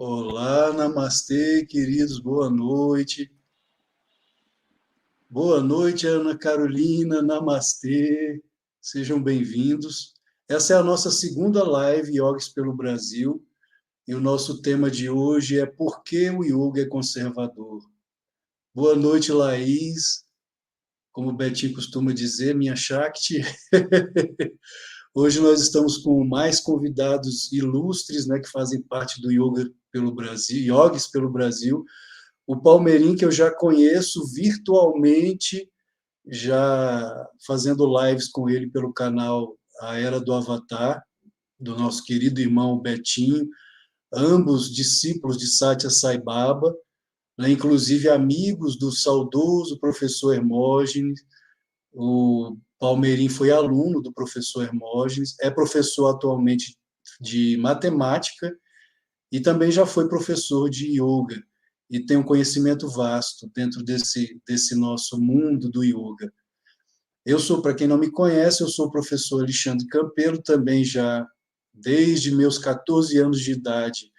Olá, namastê, queridos, boa noite. Boa noite, Ana Carolina, namastê. Sejam bem-vindos. Essa é a nossa segunda live Yogis pelo Brasil e o nosso tema de hoje é Por que o yoga é conservador? Boa noite, Laís. Como o Betinho costuma dizer, minha Shakti. Hoje nós estamos com mais convidados ilustres, né, que fazem parte do Yoga pelo Brasil, Yogis pelo Brasil. O Palmeirim, que eu já conheço virtualmente, já fazendo lives com ele pelo canal A Era do Avatar, do nosso querido irmão Betinho, ambos discípulos de Satya Sai Baba, né, inclusive amigos do saudoso professor Hermógenes. O Palmeirim foi aluno do professor Hermógenes, é professor atualmente de matemática e também já foi professor de yoga e tem um conhecimento vasto dentro desse nosso mundo do yoga. Eu sou, para quem não me conhece, eu sou o professor Alexandre Campelo, também já desde meus 14 anos de idade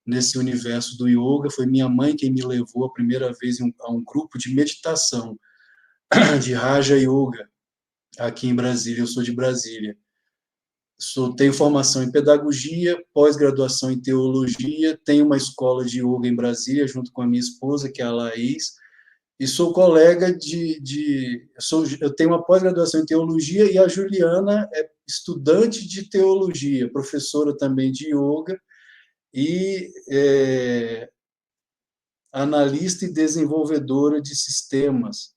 nesse universo do yoga. Foi minha mãe quem me levou a primeira vez a um grupo de meditação, de Raja Yoga, aqui em Brasília. Eu sou de Brasília. Tenho formação em pedagogia, pós-graduação em teologia, tenho uma escola de yoga em Brasília, junto com a minha esposa, que é a Laís, e sou colega eu tenho uma pós-graduação em teologia, e a Juliana é estudante de teologia, professora também de yoga, e analista e desenvolvedora de sistemas,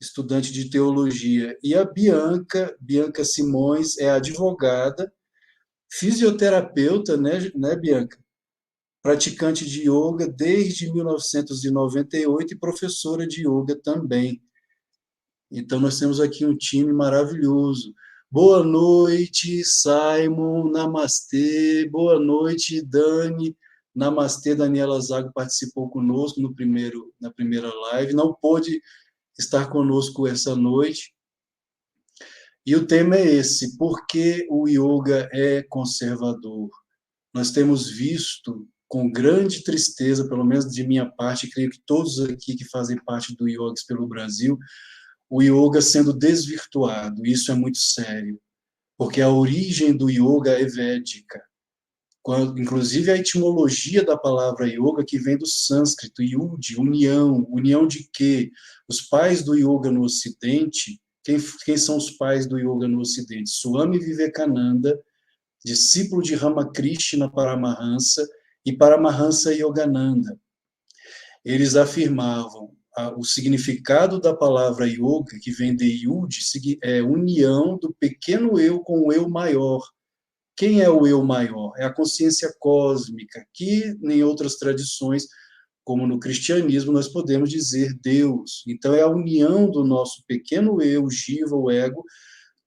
estudante de teologia. E a Bianca Simões, é advogada, fisioterapeuta, né, Bianca? Praticante de yoga desde 1998 e professora de yoga também. Então, nós temos aqui um time maravilhoso. Boa noite, Simon, namastê. Boa noite, Dani. Namastê, Daniela Zago participou conosco na primeira live. Não pôde estar conosco essa noite. E o tema é esse: por que o yoga é conservador? Nós temos visto com grande tristeza, pelo menos de minha parte, creio que todos aqui que fazem parte do Yogis pelo Brasil, o yoga sendo desvirtuado. Isso é muito sério, porque a origem do yoga é védica. Inclusive a etimologia da palavra yoga, que vem do sânscrito, yud, união. União de quê? Os pais do yoga no Ocidente, quem são os pais do yoga no Ocidente? Swami Vivekananda, discípulo de Ramakrishna Paramahansa e Paramahansa Yogananda. Eles afirmavam o significado da palavra yoga, que vem de yud, é união do pequeno eu com o eu maior. Quem é o eu maior? É a consciência cósmica, que em outras tradições, como no cristianismo, nós podemos dizer Deus. Então, é a união do nosso pequeno eu, Jiva, o ego,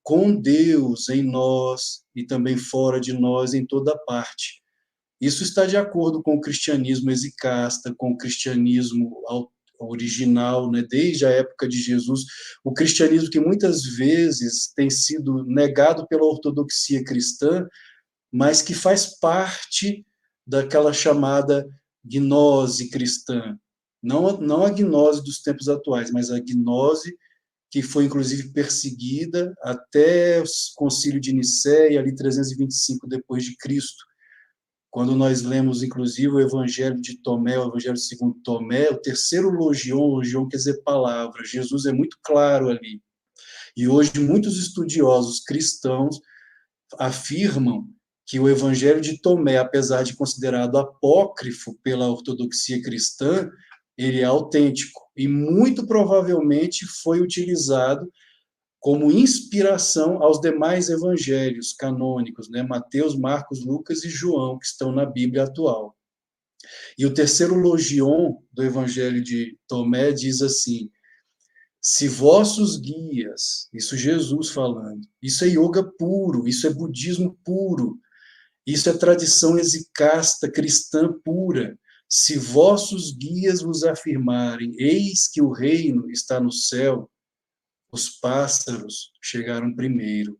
com Deus em nós e também fora de nós, em toda parte. Isso está de acordo com o cristianismo exicasta, com o cristianismo original, né, desde a época de Jesus, o cristianismo que muitas vezes tem sido negado pela ortodoxia cristã, mas que faz parte daquela chamada gnose cristã. Não a gnose dos tempos atuais, mas a gnose que foi inclusive perseguida até o Concílio de Nicéia, ali 325 depois de Cristo, quando nós lemos, inclusive, o Evangelho de Tomé, o Evangelho segundo Tomé, o terceiro logion quer dizer palavra. Jesus é muito claro ali. E hoje muitos estudiosos cristãos afirmam que o Evangelho de Tomé, apesar de considerado apócrifo pela ortodoxia cristã, ele é autêntico e muito provavelmente foi utilizado como inspiração aos demais evangelhos canônicos, né? Mateus, Marcos, Lucas e João, que estão na Bíblia atual. E o terceiro logion do Evangelho de Tomé diz assim: se vossos guias, isso Jesus falando, isso é yoga puro, isso é budismo puro, isso é tradição exicasta cristã pura. Se vossos guias vos afirmarem, eis que o reino está no céu, os pássaros chegaram primeiro.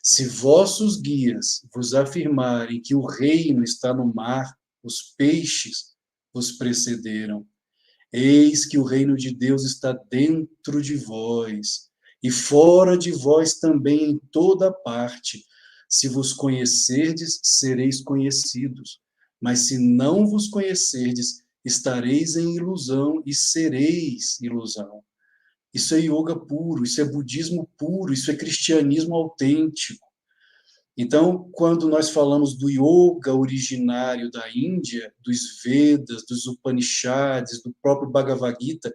Se vossos guias vos afirmarem que o reino está no mar, os peixes vos precederam. Eis que o reino de Deus está dentro de vós, e fora de vós também em toda parte. Se vos conhecerdes, sereis conhecidos. Mas se não vos conhecerdes, estareis em ilusão e sereis ilusão. Isso é yoga puro, isso é budismo puro, isso é cristianismo autêntico. Então, quando nós falamos do yoga originário da Índia, dos Vedas, dos Upanishads, do próprio Bhagavad Gita,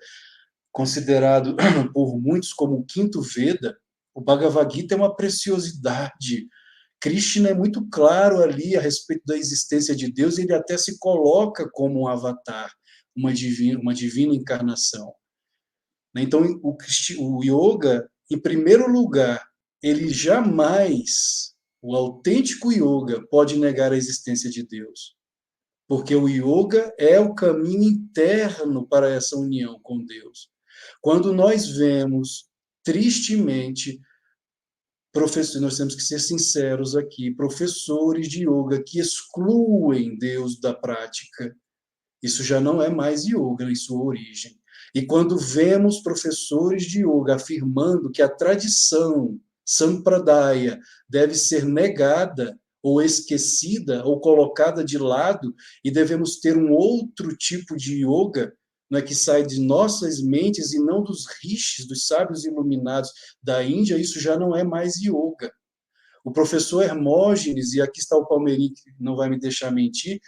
considerado por muitos como o quinto Veda, o Bhagavad Gita é uma preciosidade. Krishna é muito claro ali a respeito da existência de Deus, e ele até se coloca como um avatar, uma divina encarnação. Então, o yoga, em primeiro lugar, ele jamais, o autêntico yoga, pode negar a existência de Deus. Porque o yoga é o caminho interno para essa união com Deus. Quando nós vemos, tristemente, professores, nós temos que ser sinceros aqui, professores de yoga que excluem Deus da prática, isso já não é mais yoga em sua origem. E quando vemos professores de yoga afirmando que a tradição sampradaya deve ser negada ou esquecida ou colocada de lado e devemos ter um outro tipo de yoga, né, que sai de nossas mentes e não dos rishis, dos sábios iluminados da Índia, isso já não é mais yoga. O professor Hermógenes, e aqui está o Palmeirinho, que não vai me deixar mentir,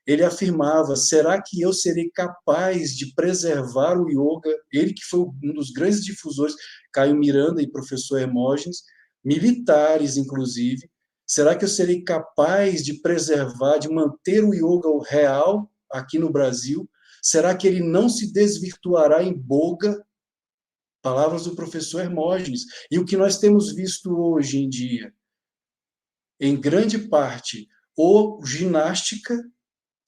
ele afirmava: será que eu serei capaz de preservar o yoga? Ele que foi um dos grandes difusores, Caio Miranda e professor Hermógenes, militares inclusive, será que eu serei capaz de preservar, de manter o yoga real aqui no Brasil? Será que ele não se desvirtuará em boga? Palavras do professor Hermógenes. E o que nós temos visto hoje em dia, em grande parte, ou ginástica,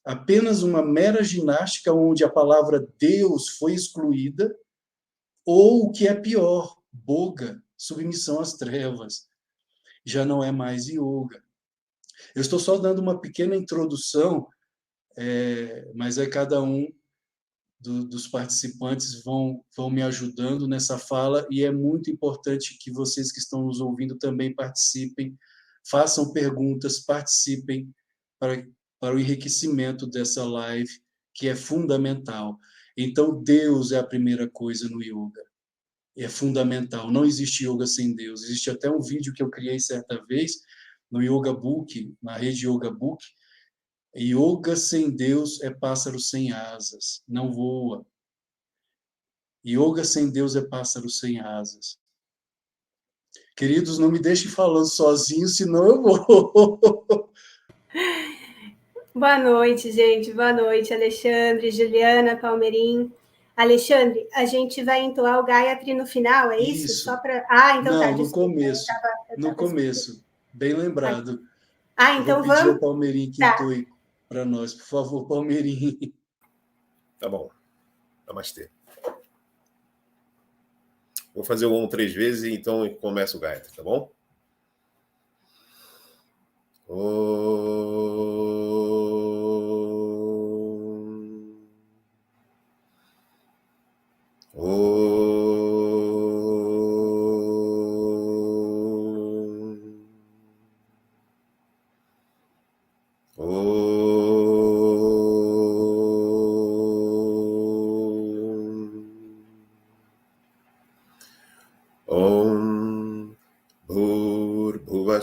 apenas uma mera ginástica onde a palavra Deus foi excluída, ou o que é pior, boga, submissão às trevas. Já não é mais yoga. Eu estou só dando uma pequena introdução, mas é cada um dos participantes vão me ajudando nessa fala, e é muito importante que vocês que estão nos ouvindo também participem, façam perguntas, participem para o enriquecimento dessa live, que é fundamental. Então, Deus é a primeira coisa no yoga. É fundamental. Não existe yoga sem Deus. Existe até um vídeo que eu criei certa vez no Yoga Book, na rede Yoga Book. Yoga sem Deus é pássaro sem asas, não voa. Yoga sem Deus é pássaro sem asas. Queridos, não me deixem falando sozinho, senão eu vou. Boa noite, gente. Boa noite, Alexandre, Juliana, Palmeirim. Alexandre, a gente vai entoar o Gayatri no final, é isso? Isso. Só para. Ah, então Não, tá, no desculpa. começo. No começo. Bem lembrado. Ah, Eu vou então pedir ao vamos. Palmeirim que Tá. entoe para nós. Por favor, Palmeirim. Tá bom. Namastê. Vou fazer o Om 3 vezes e então começa o Gayatri, tá bom?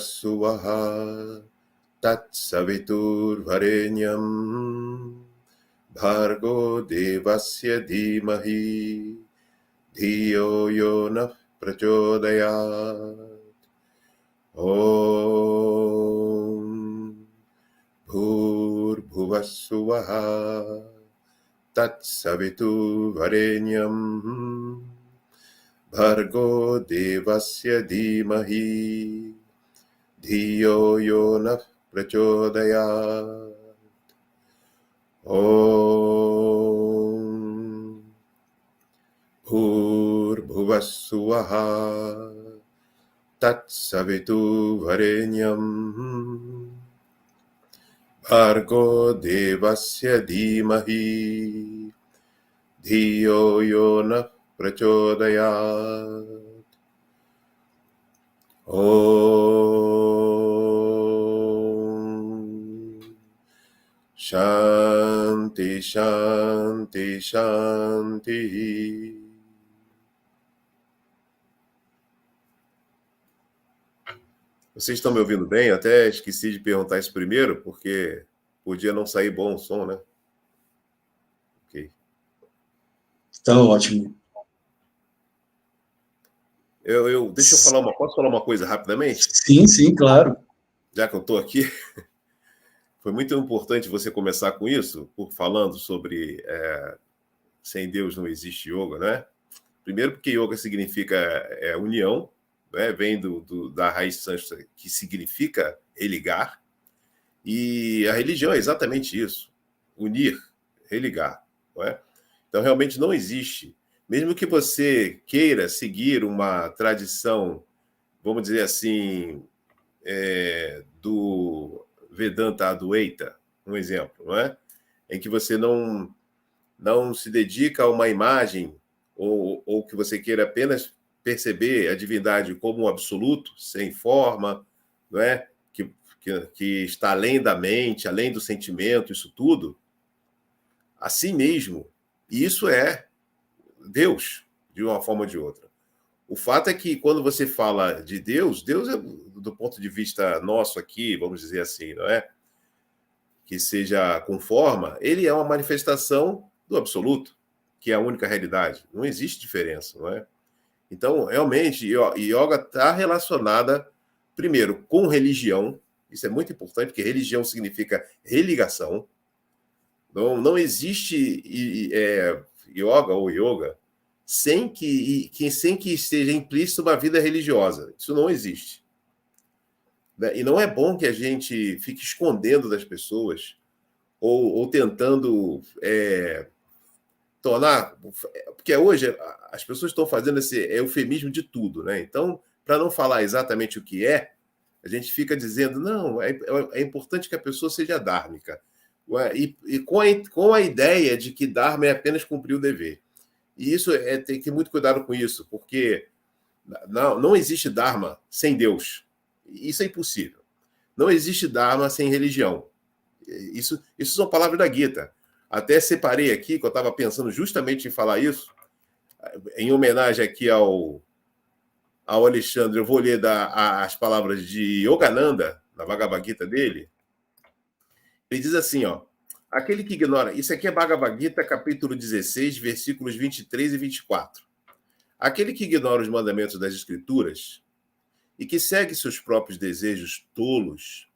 Swaha Tat Savitur Varenyam Bhargo Devasya Dhimahi Dhiyo Yona Prachodayat Om Bhur Bhuvassuvaha Tat Savitur Varenyam Bhargo Devasya Dhimahi Dhiyo Yona Prachodayat Om Bhur Bhuvassuvaha Tat Savitu Varenyam Bhargo devasya dhimahi dhiyo yo na prachodayat. Om Shanti Shanti Shanti. Vocês estão me ouvindo bem? Até esqueci de perguntar isso primeiro, porque podia não sair bom o som, né? Ok. Tá ótimo. Deixa eu falar posso falar uma coisa rapidamente? Sim, claro. Já que eu estou aqui, foi muito importante você começar com isso, falando sobre sem Deus não existe yoga, né? Primeiro porque yoga significa união, né? Vem da raiz sânscrita, que significa religar, e a religião é exatamente isso, unir, religar, não é? Então realmente não existe, mesmo que você queira seguir uma tradição, vamos dizer assim, do Vedanta Advaita, um exemplo, não é? Em que você não se dedica a uma imagem, ou que você queira apenas perceber a divindade como um absoluto, sem forma, não é? Que está além da mente, além do sentimento, isso tudo, assim mesmo, e isso é Deus, de uma forma ou de outra. O fato é que quando você fala de Deus, Deus é, do ponto de vista nosso aqui, vamos dizer assim, não é? Que seja com forma, ele é uma manifestação do absoluto, que é a única realidade. Não existe diferença, não é? Então, realmente, yoga está relacionada, primeiro, com religião. Isso é muito importante, porque religião significa religação. Não existe yoga ou yoga sem que esteja implícito uma vida religiosa. Isso não existe. E não é bom que a gente fique escondendo das pessoas ou tentando tornar... Porque hoje as pessoas estão fazendo esse eufemismo de tudo, né? Então, para não falar exatamente o que é, a gente fica dizendo, não, é importante que a pessoa seja dármica. E com a ideia de que dharma é apenas cumprir o dever. E isso tem que ter muito cuidado com isso, porque não existe dharma sem Deus. Isso é impossível. Não existe dharma sem religião. Isso são palavras da Gita. Até separei aqui, que eu estava pensando justamente em falar isso, em homenagem aqui ao Alexandre, eu vou ler as palavras de Yogananda, na Bhagavad Gita dele. Ele diz assim, ó, aquele que ignora... Isso aqui é Bhagavad Gita, capítulo 16, versículos 23 e 24. Aquele que ignora os mandamentos das Escrituras e que segue seus próprios desejos tolos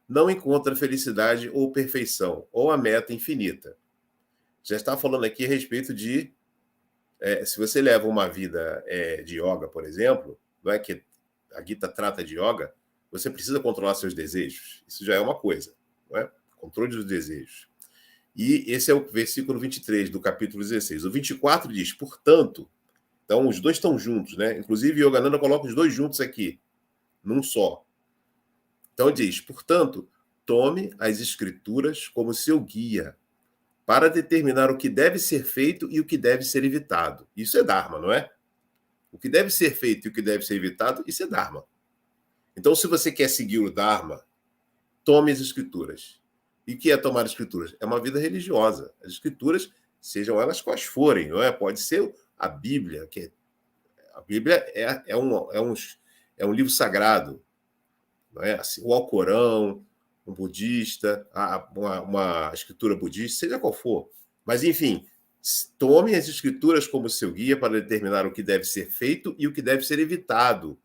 não encontra felicidade ou perfeição, ou a meta infinita. Já está falando aqui a respeito de... se você leva uma vida de yoga, por exemplo, não é que a Gita trata de yoga, você precisa controlar seus desejos. Isso já é uma coisa, não é? Controle dos desejos. E esse é o versículo 23 do capítulo 16. O 24 diz, portanto... Então, os dois estão juntos, né? Inclusive, Yogananda coloca os dois juntos aqui, num só. Então, diz, portanto, tome as escrituras como seu guia para determinar o que deve ser feito e o que deve ser evitado. Isso é Dharma, não é? O que deve ser feito e o que deve ser evitado, isso é Dharma. Então, se você quer seguir o Dharma, tome as escrituras. E o que é tomar as escrituras? É uma vida religiosa. As escrituras, sejam elas quais forem, não é? Pode ser a Bíblia, a Bíblia é um livro sagrado, não é? Assim, o Alcorão, um budista, uma escritura budista, seja qual for. Mas, enfim, tome as escrituras como seu guia para determinar o que deve ser feito e o que deve ser evitado,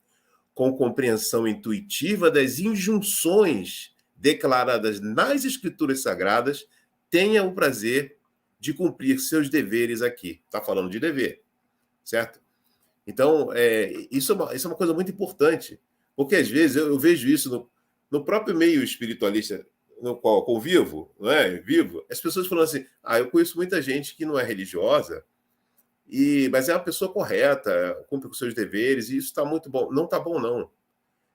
com compreensão intuitiva das injunções declaradas nas escrituras sagradas, tenha o prazer de cumprir seus deveres aqui. Está falando de dever, certo? Então, isso é uma coisa muito importante, porque às vezes eu vejo isso no próprio meio espiritualista no qual eu convivo, não é? Vivo, as pessoas falam assim, eu conheço muita gente que não é religiosa, mas é uma pessoa correta, cumpre com seus deveres, e isso está muito bom. Não está bom, não.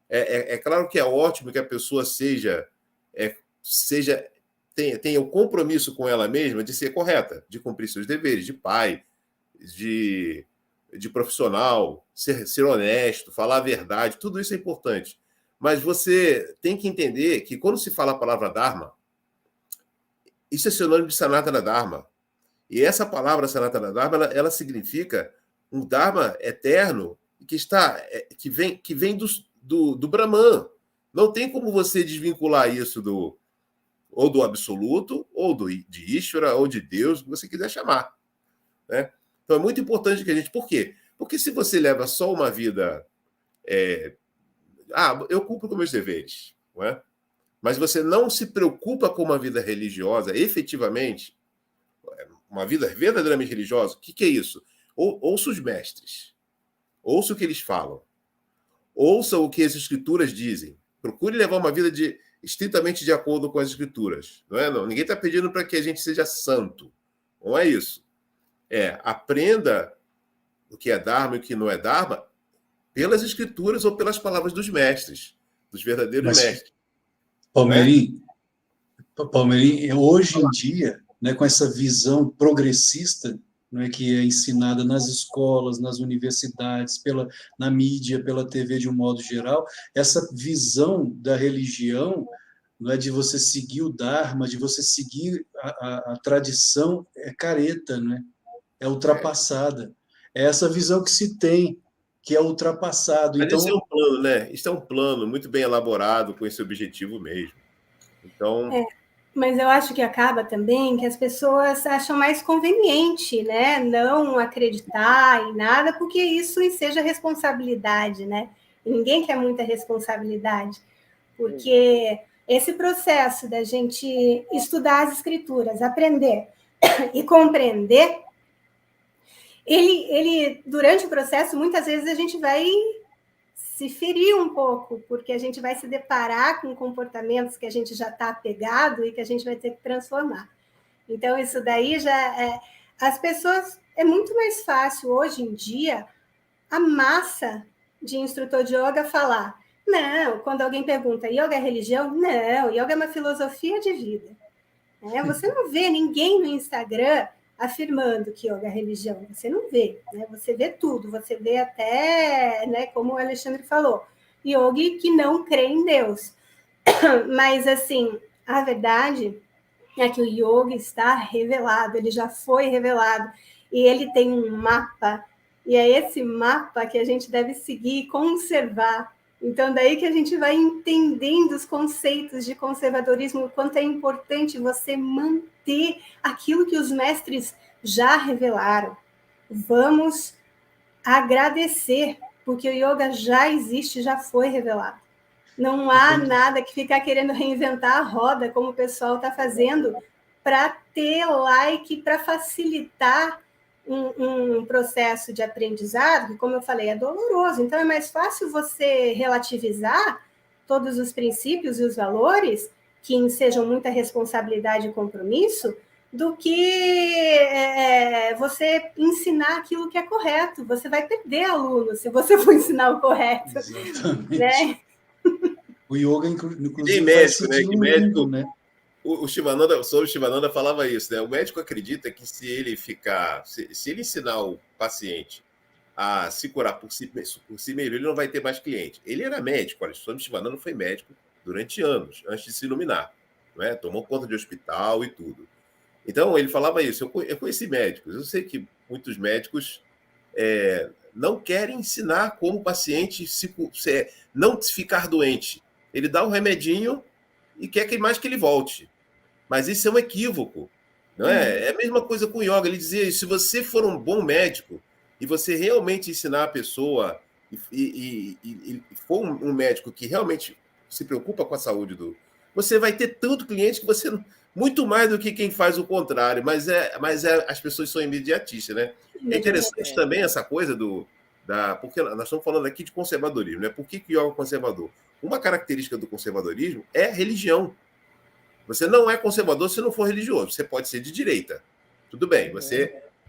É claro que é ótimo que a pessoa tenha o compromisso com ela mesma de ser correta, de cumprir seus deveres de pai, de profissional, ser honesto, falar a verdade, tudo isso é importante. Mas você tem que entender que quando se fala a palavra Dharma, isso é sinônimo de Sanatana Dharma. E essa palavra Sanatana Dharma, ela significa um Dharma eterno que vem do Brahman. Não tem como você desvincular isso ou do absoluto, ou de Ishvara, ou de Deus, o que você quiser chamar. Né? Então é muito importante que a gente... Por quê? Porque se você leva só uma vida... eu cumpro com meus deveres, não é? Mas você não se preocupa com uma vida religiosa, efetivamente, uma vida verdadeiramente religiosa, o que é isso? Ouça os mestres, ouça o que eles falam, ouça o que as escrituras dizem, procure levar uma vida estritamente de acordo com as escrituras. Não é? Não, ninguém está pedindo para que a gente seja santo, não é isso. Aprenda o que é Dharma e o que não é Dharma pelas escrituras ou pelas palavras dos mestres, dos verdadeiros mestres. Palmeirim, hoje em dia, né, com essa visão progressista, né, que é ensinada nas escolas, nas universidades, na mídia, pela TV de um modo geral, essa visão da religião, não é de você seguir o Dharma, de você seguir a tradição, é careta, né? É ultrapassada. É essa visão que se tem, que é ultrapassado. Mas então, isso é um plano, né? Isso é um plano muito bem elaborado com esse objetivo mesmo. Então... Mas eu acho que acaba também que as pessoas acham mais conveniente, né, não acreditar em nada, porque isso enseja responsabilidade, né? E ninguém quer muita responsabilidade, porque esse processo da gente estudar as escrituras, aprender e compreender, ele durante o processo, muitas vezes a gente vai se ferir um pouco, porque a gente vai se deparar com comportamentos que a gente já está apegado e que a gente vai ter que transformar. Então, isso daí já as pessoas... É muito mais fácil, hoje em dia, a massa de instrutor de yoga falar: não, quando alguém pergunta, yoga é religião? Não, yoga é uma filosofia de vida. Você não vê ninguém no Instagram afirmando que yoga é religião, você não vê, né? Você vê tudo, você vê até, né, como o Alexandre falou, yogi que não crê em Deus. Mas, assim, a verdade é que o yoga está revelado, ele já foi revelado, e ele tem um mapa, e é esse mapa que a gente deve seguir e conservar. Então, daí que a gente vai entendendo os conceitos de conservadorismo, o quanto é importante você manter aquilo que os mestres já revelaram. Vamos agradecer, porque o yoga já existe, já foi revelado. Não há nada que ficar querendo reinventar a roda, como o pessoal está fazendo, para ter like, para facilitar um processo de aprendizado, que, como eu falei, é doloroso. Então, é mais fácil você relativizar todos os princípios e os valores, que ensejam muita responsabilidade e compromisso, do que você ensinar aquilo que é correto. Você vai perder aluno se você for ensinar o correto. Exatamente. Né? O yoga, inclusive, médico, né? Que médico, mundo, né? O Shivananda falava isso, né? O médico acredita que se ele ensinar o paciente a se curar por si mesmo, ele não vai ter mais cliente. Ele era médico, olha, o Shivananda foi médico durante anos, antes de se iluminar, né? Tomou conta de hospital e tudo. Então, ele falava isso. Eu conheci médicos, eu sei que muitos médicos não querem ensinar como o paciente não ficar doente. Ele dá um remedinho e quer que mais que ele volte. Mas isso é um equívoco. Não é? É a mesma coisa com o yoga. Ele dizia: se você for um bom médico e você realmente ensinar a pessoa e for um médico que realmente se preocupa com a saúde você vai ter tanto cliente que você muito mais do que quem faz o contrário. Mas as pessoas são imediatistas, né? É interessante também essa coisa porque nós estamos falando aqui de conservadorismo, né? Por que o yoga é conservador? Uma característica do conservadorismo é a religião. Você não é conservador se não for religioso. Você pode ser de direita. Tudo bem.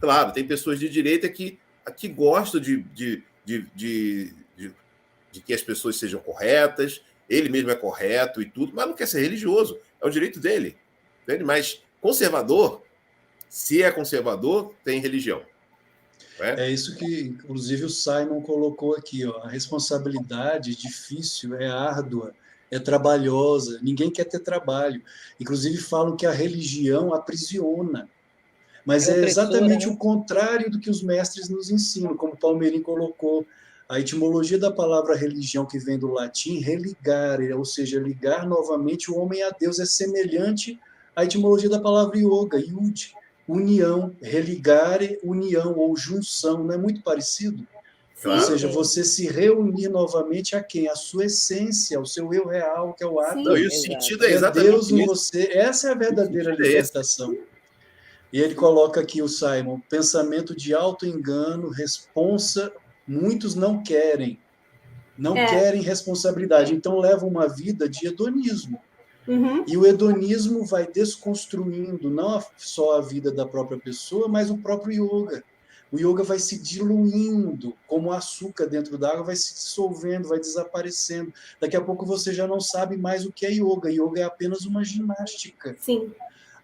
Claro, tem pessoas de direita que gostam de que as pessoas sejam corretas, ele mesmo é correto e tudo, mas não quer ser religioso. É o direito dele. Entende? Mas conservador, se é conservador, tem religião. É isso que, inclusive, o Simon colocou aqui, ó. A responsabilidade é difícil, é árdua, é trabalhosa. Ninguém quer ter trabalho. Inclusive, falam que a religião aprisiona. Mas É é opressora, exatamente né? o contrário do que os mestres nos ensinam, como o Palmeirim colocou. A etimologia da palavra religião, que vem do latim, religare, ou seja, ligar novamente o homem a Deus, é semelhante à etimologia da palavra yoga, yud, união, religare, união ou junção, não é muito parecido? Ou Claro. seja, Sim, você se reunir novamente a quem? A sua essência, ao seu eu real, que é o Não, e sim, o átomo, sentido é que é exatamente Deus em isso. você. Essa é a O verdadeira sentido é esse. libertação. E ele coloca aqui, o Simon, pensamento de auto-engano, responsa, muitos não querem é. responsabilidade, então levam uma vida de hedonismo. Uhum, E o hedonismo vai desconstruindo não só a vida da própria pessoa, mas o próprio yoga. O yoga vai se diluindo, como o açúcar dentro da água, vai se dissolvendo, vai desaparecendo. Daqui a pouco você já não sabe mais o que é yoga. Yoga é apenas uma ginástica. sim,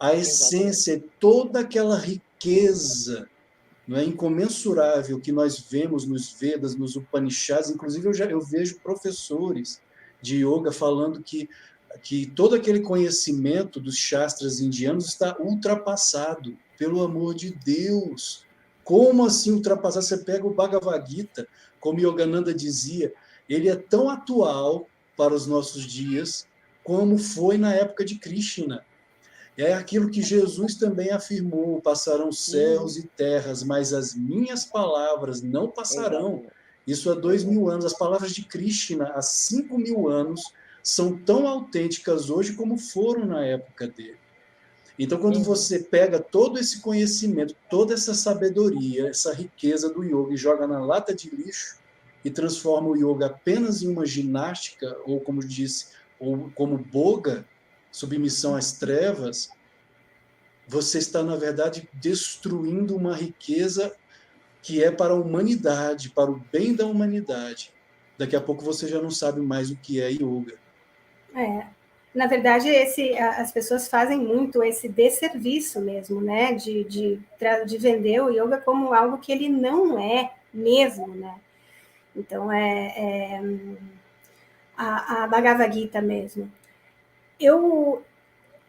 A Exatamente. essência é toda aquela riqueza, não é incomensurável, que nós vemos nos Vedas, nos Upanishads. Inclusive eu vejo professores de yoga falando que todo aquele conhecimento dos shastras indianos está ultrapassado, pelo amor de Deus. Como assim ultrapassado? Você pega o Bhagavad Gita, como Yogananda dizia, ele é tão atual para os nossos dias como foi na época de Krishna. É aquilo que Jesus também afirmou: passarão Uhum. céus e terras, mas as minhas palavras não passarão. Exatamente. Isso há 2.000 Exatamente. anos. As palavras de Krishna há 5.000 anos são tão autênticas hoje como foram na época dele. Então, quando Uhum. você pega todo esse conhecimento, toda essa sabedoria, essa riqueza do yoga e joga na lata de lixo e transforma o yoga apenas em uma ginástica, ou como disse, ou como boga, submissão às trevas, você está, na verdade, destruindo uma riqueza que é para a humanidade, para o bem da humanidade. Daqui a pouco você já não sabe mais o que é yoga. é. Na verdade, as pessoas fazem muito esse desserviço mesmo, né? De vender o yoga como algo que ele não é mesmo, né? Então, a Bhagavad Gita mesmo. Eu,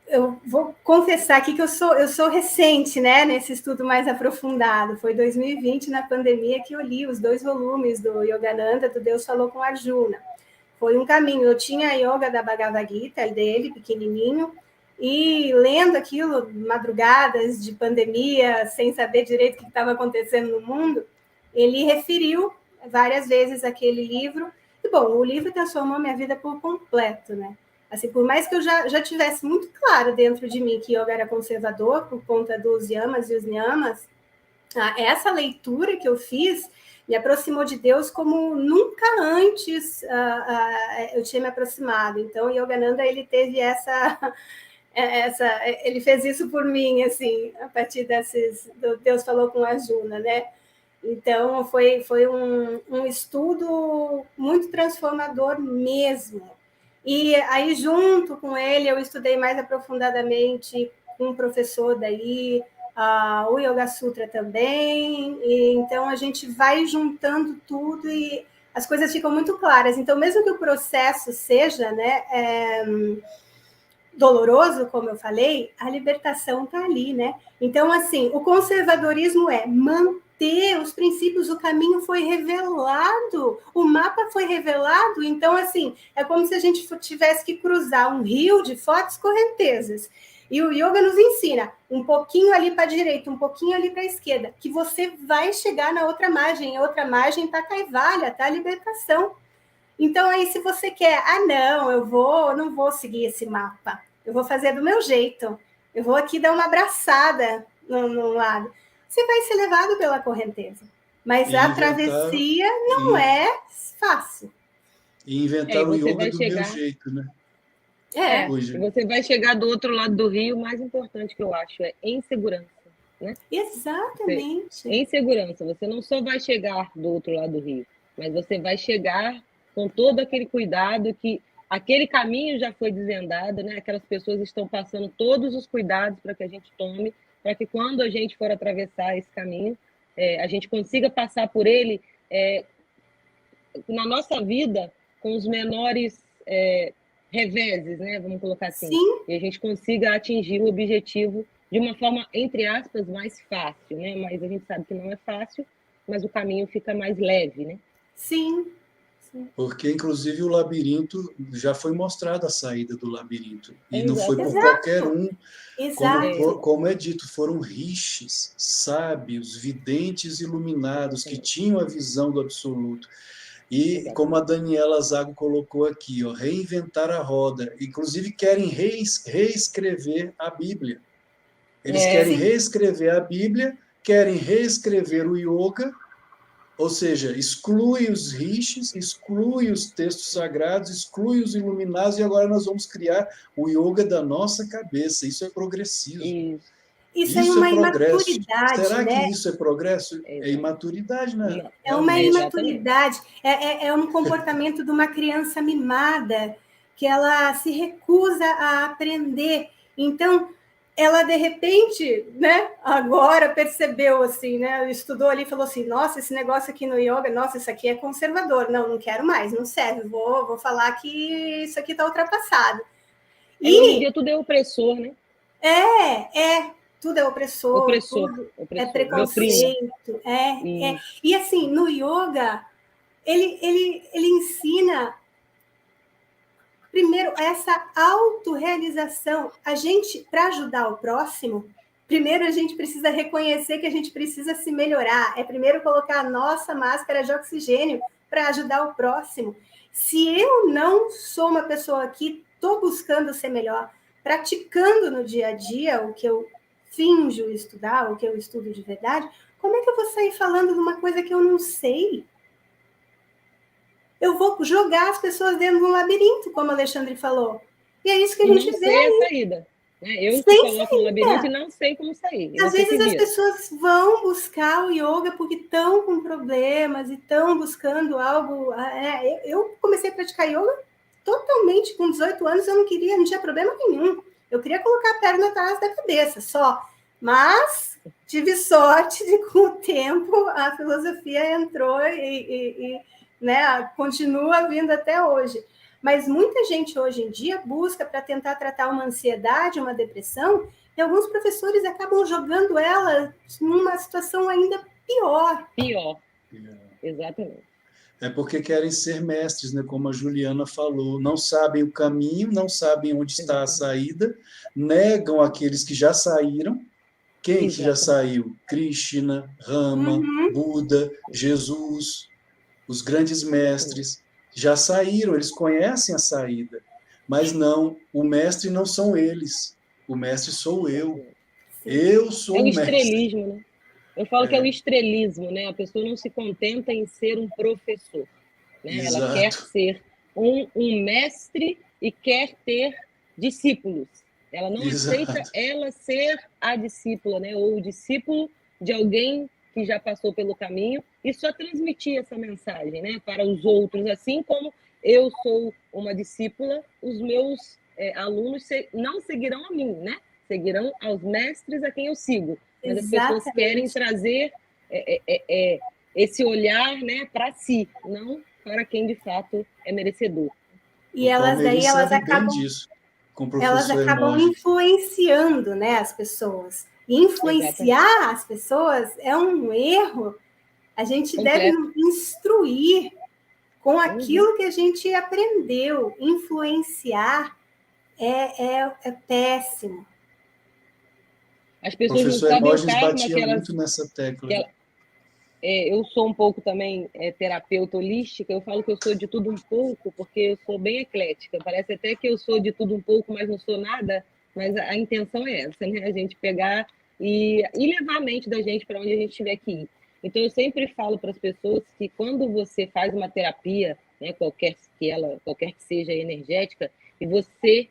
eu vou confessar aqui que eu sou recente, né, nesse estudo mais aprofundado. Foi 2020, na pandemia, que eu li os 2 volumes do Yogananda, do Deus Falou com Arjuna. Foi um caminho. Eu tinha a yoga da Bhagavad Gita, dele, pequenininho, e lendo aquilo, madrugadas de pandemia, sem saber direito o que estava acontecendo no mundo, ele referiu várias vezes aquele livro. E, bom, o livro transformou minha vida por completo, né? Assim, por mais que eu já tivesse muito claro dentro de mim que yoga era conservador por conta dos yamas e os niyamas, essa leitura que eu fiz me aproximou de Deus como nunca antes eu tinha me aproximado. Então, Yogananda, ele teve ele fez isso por mim, assim, a partir Deus Falou com Arjuna, né? Então, foi um estudo muito transformador mesmo. E aí, junto com ele, eu estudei mais aprofundadamente com um professor daí, o Yoga Sutra também. E, então, a gente vai juntando tudo e as coisas ficam muito claras. Então, mesmo que o processo seja, né, doloroso, como eu falei, a libertação está ali, né? Então, assim, o conservadorismo é manter os princípios, o caminho foi revelado, o mapa foi revelado, então, assim, é como se a gente tivesse que cruzar um rio de fortes correntezas. E o yoga nos ensina um pouquinho ali para a direita, um pouquinho ali para a esquerda, que você vai chegar na outra margem, a outra margem está Kaivalya, está a libertação. Então, aí, se você quer, não, não vou seguir esse mapa, eu vou fazer do meu jeito, eu vou aqui dar uma abraçada no lado, você vai ser levado pela correnteza. Mas E a inventaram, travessia não e, é fácil. e E inventaram o você yoga vai do meu chegar. jeito, né? É, E Hoje. você vai chegar do outro lado do rio, o mais importante que eu acho é em segurança, né? Você, exatamente. em segurança, você não só vai chegar do outro lado do rio, mas você vai chegar com todo aquele cuidado que aquele caminho já foi desvendado, né? Aquelas pessoas estão passando todos os cuidados para que a gente tome, para que quando a gente for atravessar esse caminho, a gente consiga passar por ele na nossa vida com os menores reveses, né? Vamos colocar assim. Sim. E a gente consiga atingir o objetivo de uma forma, entre aspas, mais fácil, né? Mas a gente sabe que não é fácil, mas o caminho fica mais leve, né? Sim. Porque, inclusive, o labirinto, já foi mostrada a saída do labirinto. E não Exato. foi por qualquer um. Exato. Como é dito, foram rishis, sábios, videntes iluminados, que tinham a visão do absoluto. E, como a Daniela Zago colocou aqui, ó, reinventar a roda. Inclusive, querem reescrever a Bíblia. Eles querem reescrever a Bíblia, querem reescrever o yoga, ou seja, exclui os rishis, exclui os textos sagrados, exclui os iluminados, e agora nós vamos criar o yoga da nossa cabeça. Isso é progressismo. Isso é uma imaturidade. Será né? que isso é progresso? É imaturidade, né? É uma imaturidade. É um comportamento de uma criança mimada, que ela se recusa a aprender. Então, ela, de repente, né, agora percebeu, assim, né, estudou ali e falou assim, nossa, esse negócio aqui no yoga, nossa, isso aqui é conservador. Não quero mais, não serve. Vou falar que isso aqui está ultrapassado. Hoje em dia tudo é opressor, né? Tudo é opressor. Tudo é preconceito. E assim, no yoga, ele ensina primeiro essa autorrealização. A gente, para ajudar o próximo, primeiro a gente precisa reconhecer que a gente precisa se melhorar. É primeiro colocar a nossa máscara de oxigênio para ajudar o próximo. Se eu não sou uma pessoa que estou buscando ser melhor, praticando no dia a dia o que eu finjo estudar, o que eu estudo de verdade, como é que eu vou sair falando de uma coisa que eu não sei? Eu vou jogar as pessoas dentro de um labirinto, como o Alexandre falou. E é isso que a gente vê. Não sei a saída. Eu que coloco no labirinto e não sei como sair. Às vezes as pessoas vão buscar o yoga porque estão com problemas e estão buscando algo. Eu comecei a praticar yoga totalmente com 18 anos, eu não tinha problema nenhum. Eu queria colocar a perna atrás da cabeça, só. Mas tive sorte de, com o tempo, a filosofia entrou e né, continua vindo até hoje. Mas muita gente hoje em dia busca para tentar tratar uma ansiedade, uma depressão, e alguns professores acabam jogando ela numa situação ainda pior. Pior. Exatamente. É porque querem ser mestres, né? Como a Juliana falou, não sabem o caminho, não sabem onde está a saída, negam aqueles que já saíram. Quem que já saiu? Krishna, Rama, Buda, Jesus, os grandes mestres já saíram, eles conhecem a saída, mas não, o mestre não são eles, o mestre sou eu. Eu sou o mestre. É o estrelismo, né? Eu falo que é o estrelismo, né? A pessoa não se contenta em ser um professor, né? Ela quer ser um mestre e quer ter discípulos. Ela não aceita ela ser a discípula, né? Ou o discípulo de alguém que já passou pelo caminho e só transmitir essa mensagem, né, para os outros, assim como eu sou uma discípula, os meus alunos não seguirão a mim, né? Seguirão aos mestres a quem eu sigo. Mas as pessoas querem trazer esse olhar, né, para si, não para quem de fato é merecedor. E elas acabam influenciando, né, as pessoas. Influenciar as pessoas é um erro. A gente deve instruir com aquilo que a gente aprendeu. Influenciar é péssimo. As pessoas não sabem o karma que elas... muito nessa tecla. Eu sou um pouco também terapeuta holística, eu falo que eu sou de tudo um pouco, porque eu sou bem eclética. Parece até que eu sou de tudo um pouco, mas não sou nada. Mas a intenção é essa, né? A gente pegar e levar a mente da gente para onde a gente tiver que ir. Então, eu sempre falo para as pessoas que quando você faz uma terapia, né, qualquer que seja energética, e você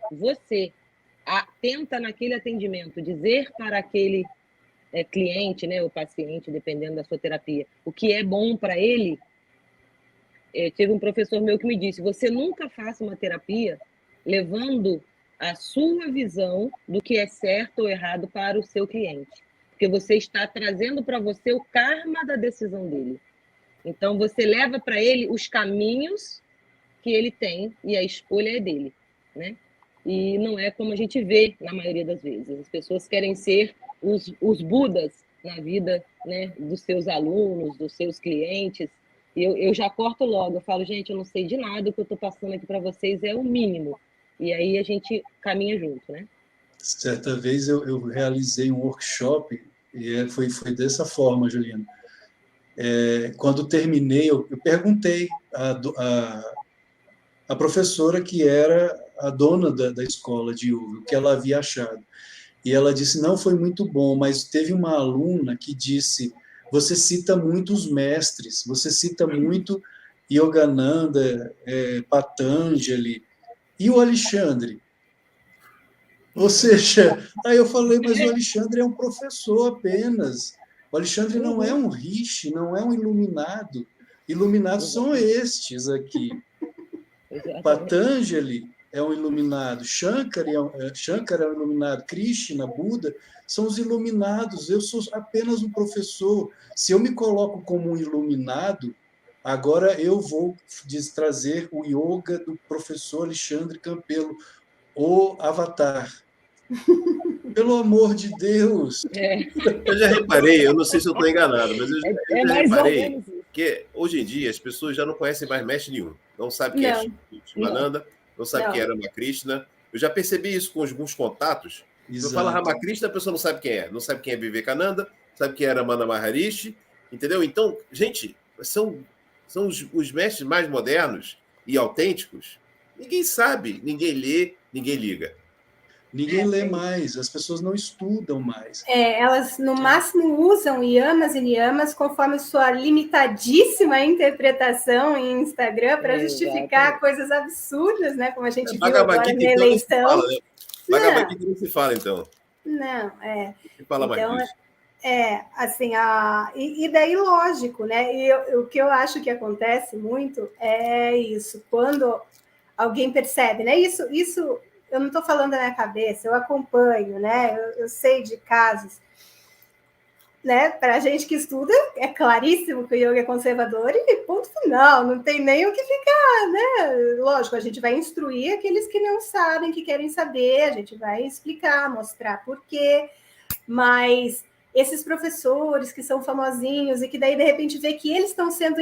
tenta naquele atendimento dizer para aquele cliente, né, ou paciente, dependendo da sua terapia, o que é bom para ele, teve um professor meu que me disse, você nunca faça uma terapia levando a sua visão do que é certo ou errado para o seu cliente, porque você está trazendo para você o karma da decisão dele. Então, você leva para ele os caminhos que ele tem e a escolha é dele, né? E não é como a gente vê na maioria das vezes. As pessoas querem ser os budas na vida, né, dos seus alunos, dos seus clientes. E eu já corto logo, eu falo, gente, eu não sei de nada, o que eu estou passando aqui para vocês é o mínimo. E aí a gente caminha junto, né? Certa vez eu realizei um workshop e foi dessa forma, Juliana. Quando terminei, eu perguntei a professora que era a dona da escola de yoga, o que ela havia achado. E ela disse, não foi muito bom, mas teve uma aluna que disse, você cita muitos mestres, você cita muito Yogananda, Patanjali, e o Alexandre? Ou seja, aí eu falei, mas o Alexandre é um professor apenas. O Alexandre não é um rishi, não é um iluminado. Iluminados são estes aqui. Patanjali é um iluminado, Shankara é um iluminado, Krishna, Buda, são os iluminados. Eu sou apenas um professor. Se eu me coloco como um iluminado, agora eu vou trazer o yoga do professor Alexandre Campelo, o Avatar. Pelo amor de Deus! Eu já reparei, eu não sei se eu estou enganado, mas eu já reparei que hoje em dia as pessoas já não conhecem mais mestre nenhum. Não sabem quem é Shivananda, não sabem quem é Ramakrishna. Eu já percebi isso com alguns contatos. Se eu falo Ramakrishna, a pessoa não sabe quem é. Não sabe quem é Vivekananda, sabe quem é Ramana Maharishi, entendeu? Então, gente, são os mestres mais modernos e autênticos. Ninguém sabe, ninguém lê, ninguém liga. Ninguém lê mais, as pessoas não estudam mais. Elas, no máximo, usam yamas e niyamas conforme sua limitadíssima interpretação em Instagram para justificar coisas absurdas, né? Como a gente viu agora na eleição. Bhagavad Gita não se fala, então. Não, Fala mais disso. Assim, e daí, lógico, né? E o que eu acho que acontece muito é isso, quando alguém percebe, né? Isso eu não estou falando da minha cabeça, eu acompanho, né? Eu sei de casos, né? Para a gente que estuda, é claríssimo que o yoga é conservador e ponto final, não tem nem o que ficar, né? Lógico, a gente vai instruir aqueles que não sabem, que querem saber, a gente vai explicar, mostrar por quê, mas esses professores que são famosinhos e que daí, de repente, vê que eles estão sendo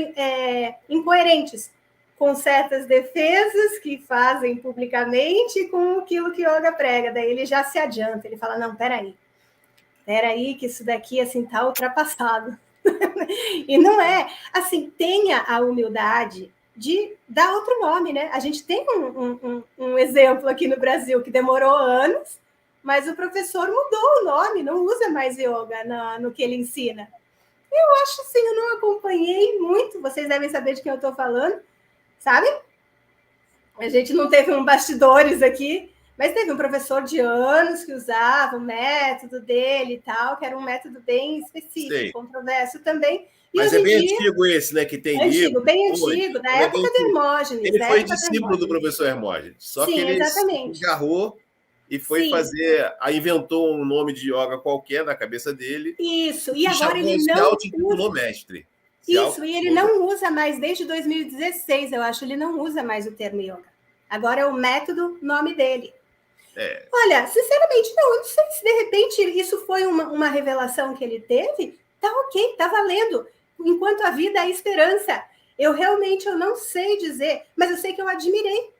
incoerentes com certas defesas que fazem publicamente com aquilo que o yoga prega. Daí ele já se adianta, ele fala, não, peraí, que isso daqui, assim, tá ultrapassado. E não é. Assim, tenha a humildade de dar outro nome, né? A gente tem um exemplo aqui no Brasil que demorou anos, mas o professor mudou o nome, não usa mais yoga no que ele ensina. Eu acho assim, eu não acompanhei muito, vocês devem saber de quem eu estou falando, sabe? A gente não teve bastidores aqui, mas teve um professor de anos que usava o método dele e tal, que era um método bem específico, controverso também. E mas é bem antigo esse, né? Que tem antigo, bem antigo, da época do Hermógenes. Ele foi discípulo do professor Hermógenes, só que ele se agarrou e foi inventou um nome de yoga qualquer na cabeça dele. Isso, e agora ele não auto-intitulou mestre. Isso, e ele não usa mais, desde 2016, eu acho, ele não usa mais o termo yoga. Agora é o método, nome dele. Olha, sinceramente, eu não sei se de repente isso foi uma revelação que ele teve. Tá ok, tá valendo. Enquanto a vida é esperança. Eu não sei dizer, mas eu sei que eu admirei.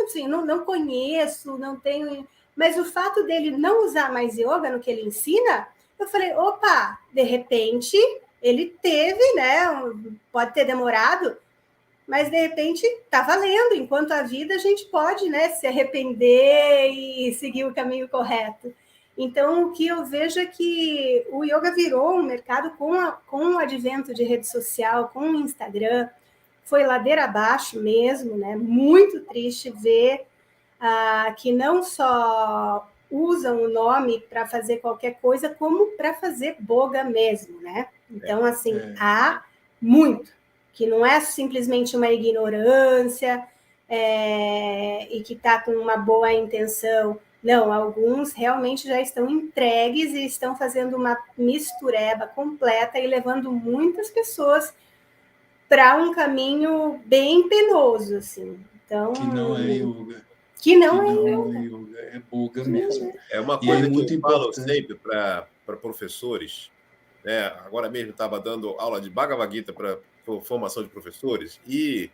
Assim, não conheço, não tenho... Mas o fato dele não usar mais yoga no que ele ensina, eu falei, opa, de repente... Ele teve, né? Pode ter demorado, mas de repente está valendo. Enquanto a vida, a gente pode, né, se arrepender e seguir o caminho correto. Então, o que eu vejo é que o yoga virou um mercado com o advento de rede social, com o Instagram, foi ladeira abaixo mesmo, né? Muito triste ver que não só usam o nome para fazer qualquer coisa, como para fazer boga mesmo, né? Então, assim, há muito. que não é simplesmente uma ignorância e que está com uma boa intenção. Não, alguns realmente já estão entregues e estão fazendo uma mistureba completa e levando muitas pessoas para um caminho bem penoso, assim. Então, que não é yoga. Que não é yoga. Yoga, é boga mesmo. É uma coisa muito que eu importante. falo sempre para professores. Né? Agora mesmo estava dando aula de Bhagavad Gita para formação de professores e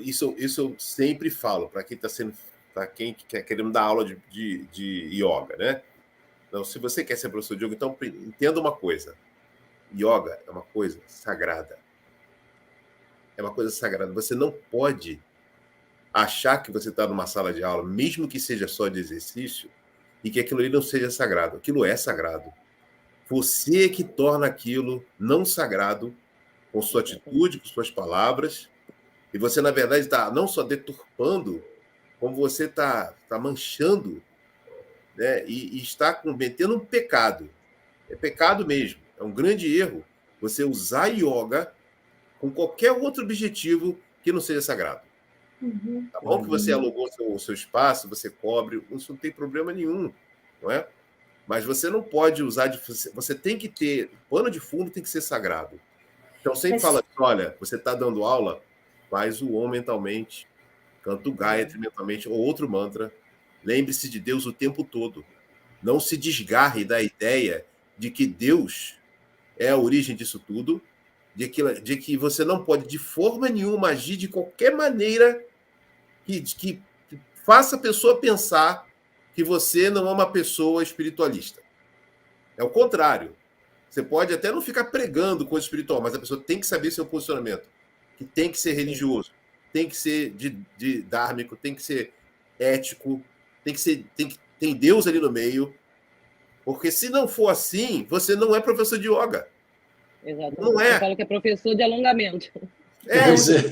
isso eu sempre falo para quem quer querendo dar aula de yoga, né? Então, se você quer ser professor de yoga, então entenda uma coisa: yoga é uma coisa sagrada. É uma coisa sagrada. Você não pode achar que você está numa sala de aula, mesmo que seja só de exercício, e que aquilo ali não seja sagrado. Aquilo é sagrado. Você que torna aquilo não sagrado com sua atitude, com suas palavras, e você, na verdade, está não só deturpando, como você está manchando, né? E está cometendo um pecado. É pecado mesmo. É um grande erro você usar yoga com qualquer outro objetivo que não seja sagrado. Uhum. Tá bom que você alugou o seu espaço, você cobre, isso não tem problema nenhum, não é? Mas você não pode usar você tem que ter, o pano de fundo tem que ser sagrado. Então sempre fala assim, olha, você está dando aula, faz o Om mentalmente, canta o Gayatri mentalmente, ou outro mantra, lembre-se de Deus o tempo todo. Não se desgarre da ideia de que Deus é a origem disso tudo, de que você não pode de forma nenhuma agir de qualquer maneira que faça a pessoa pensar que você não é uma pessoa espiritualista. É o contrário. Você pode até não ficar pregando coisa espiritual, mas a pessoa tem que saber seu posicionamento, que tem que ser religioso, tem que ser de dármico, tem que ser ético, tem Deus ali no meio, porque se não for assim, você não é professor de yoga. Exatamente. Não é. Você fala que é professor de alongamento. Você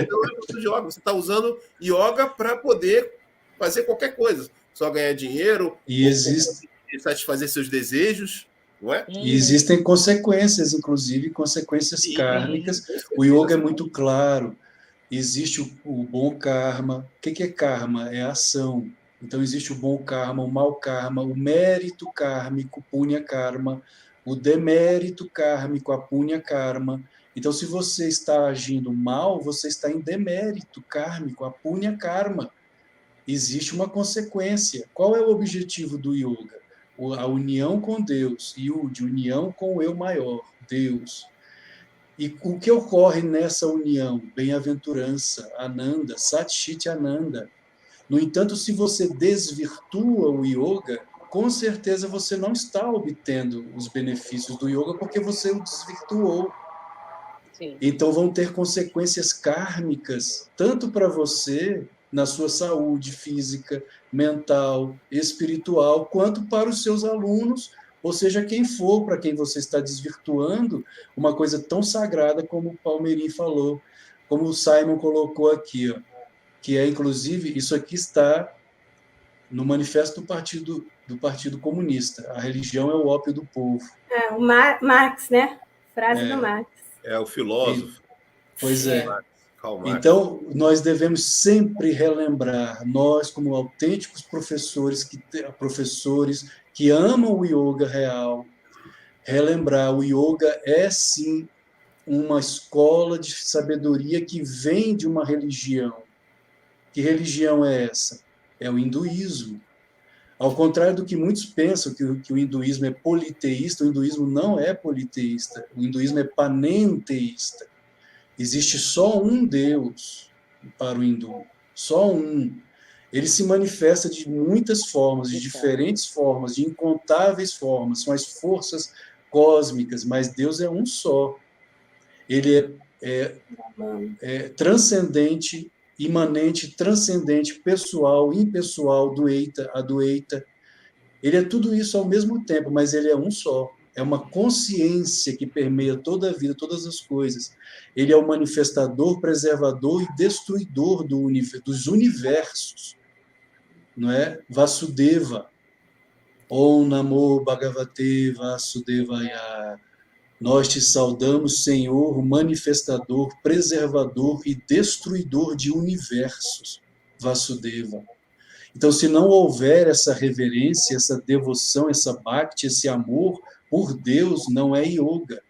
não é professor de yoga, você está usando yoga para poder fazer qualquer coisa, só ganhar dinheiro, e existe satisfazer seus desejos, não é? E existem consequências, inclusive consequências kármicas. O yoga é muito claro. Existe o bom karma. O que é karma? É ação. Então existe o bom karma, o mau karma, o mérito kármico, punya karma, o demérito kármico, a punya karma. Então, se você está agindo mal, você está em demérito kármico, a punya karma. Existe uma consequência. Qual é o objetivo do yoga? A união com Deus e o de união com o eu maior, Deus. E o que ocorre nessa união? Bem-aventurança, Ananda, Satchit Ananda. No entanto, se você desvirtua o yoga, com certeza você não está obtendo os benefícios do yoga porque você o desvirtuou. Sim. Então vão ter consequências kármicas, tanto para você, na sua saúde física, mental, espiritual, quanto para os seus alunos, ou seja, quem for, para quem você está desvirtuando uma coisa tão sagrada como o Palmeirim falou, como o Simon colocou aqui, ó, que é, inclusive, isso aqui está no manifesto do Partido Comunista. A religião é o ópio do povo. O Marx, né? Frase do Marx. É o filósofo. Pois é. Karl Marx. Então, nós devemos sempre relembrar, nós como autênticos professores que amam o yoga real, relembrar, o yoga é sim uma escola de sabedoria que vem de uma religião. Que religião é essa? É o hinduísmo. Ao contrário do que muitos pensam, que o hinduísmo é politeísta, o hinduísmo não é politeísta, o hinduísmo é panenteísta. Existe só um Deus para o hindu, só um. Ele se manifesta de muitas formas, de diferentes formas, de incontáveis formas, são as forças cósmicas, mas Deus é um só. Ele é transcendente, imanente, transcendente, pessoal, impessoal, dueita, adueita. Ele é tudo isso ao mesmo tempo, mas ele é um só. É uma consciência que permeia toda a vida, todas as coisas. Ele é o manifestador, preservador e destruidor dos universos. Não é? Vasudeva. Om Namo Bhagavate Vasudevaya. Nós te saudamos, Senhor, manifestador, preservador e destruidor de universos, Vasudeva. Então, se não houver essa reverência, essa devoção, essa bhakti, esse amor por Deus, não é yoga.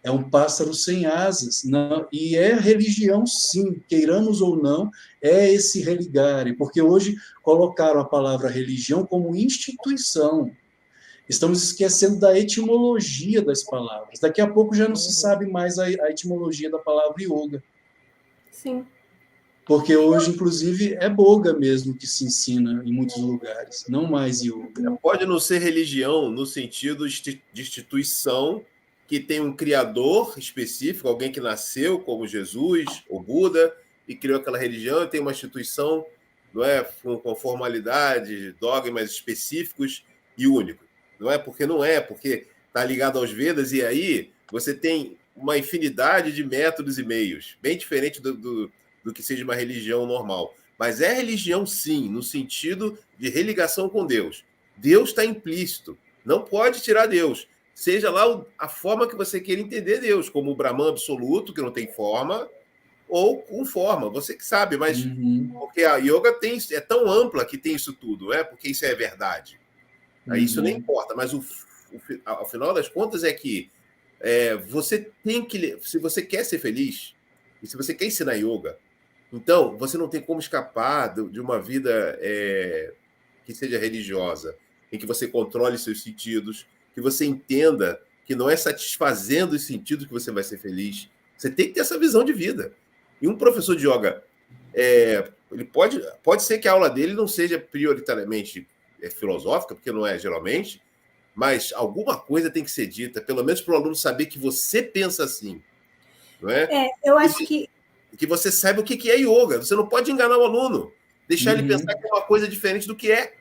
É um pássaro sem asas. Não, e é religião, sim, queiramos ou não, é esse religare. Porque hoje colocaram a palavra religião como instituição. Estamos esquecendo da etimologia das palavras. Daqui a pouco já não se sabe mais a etimologia da palavra yoga. Sim. Porque hoje, inclusive, é boga mesmo que se ensina em muitos lugares, não mais yoga. Pode não ser religião no sentido de instituição que tem um criador específico, alguém que nasceu como Jesus ou Buda e criou aquela religião, e tem uma instituição, não é, com formalidade, dogmas específicos e únicos. Não é porque está ligado aos Vedas, e aí você tem uma infinidade de métodos e meios, bem diferente do que seja uma religião normal. Mas é religião, sim, no sentido de religação com Deus. Deus está implícito, não pode tirar Deus. Seja lá a forma que você queira entender Deus, como o Brahman absoluto, que não tem forma, ou com forma, você que sabe, mas porque a yoga é tão ampla que tem isso tudo, porque isso é verdade. Isso nem importa, mas ao final das contas é que você tem que, se você quer ser feliz, e se você quer ensinar yoga, então você não tem como escapar de uma vida que seja religiosa, em que você controle seus sentidos, que você entenda que não é satisfazendo os sentidos que você vai ser feliz. Você tem que ter essa visão de vida. E um professor de yoga, ele pode ser que a aula dele não seja prioritariamente filosófica, porque não é geralmente, mas alguma coisa tem que ser dita, pelo menos para o aluno saber que você pensa assim. Não é? Eu acho que você saiba o que é yoga. Você não pode enganar o aluno, deixar ele pensar que é uma coisa diferente do que é.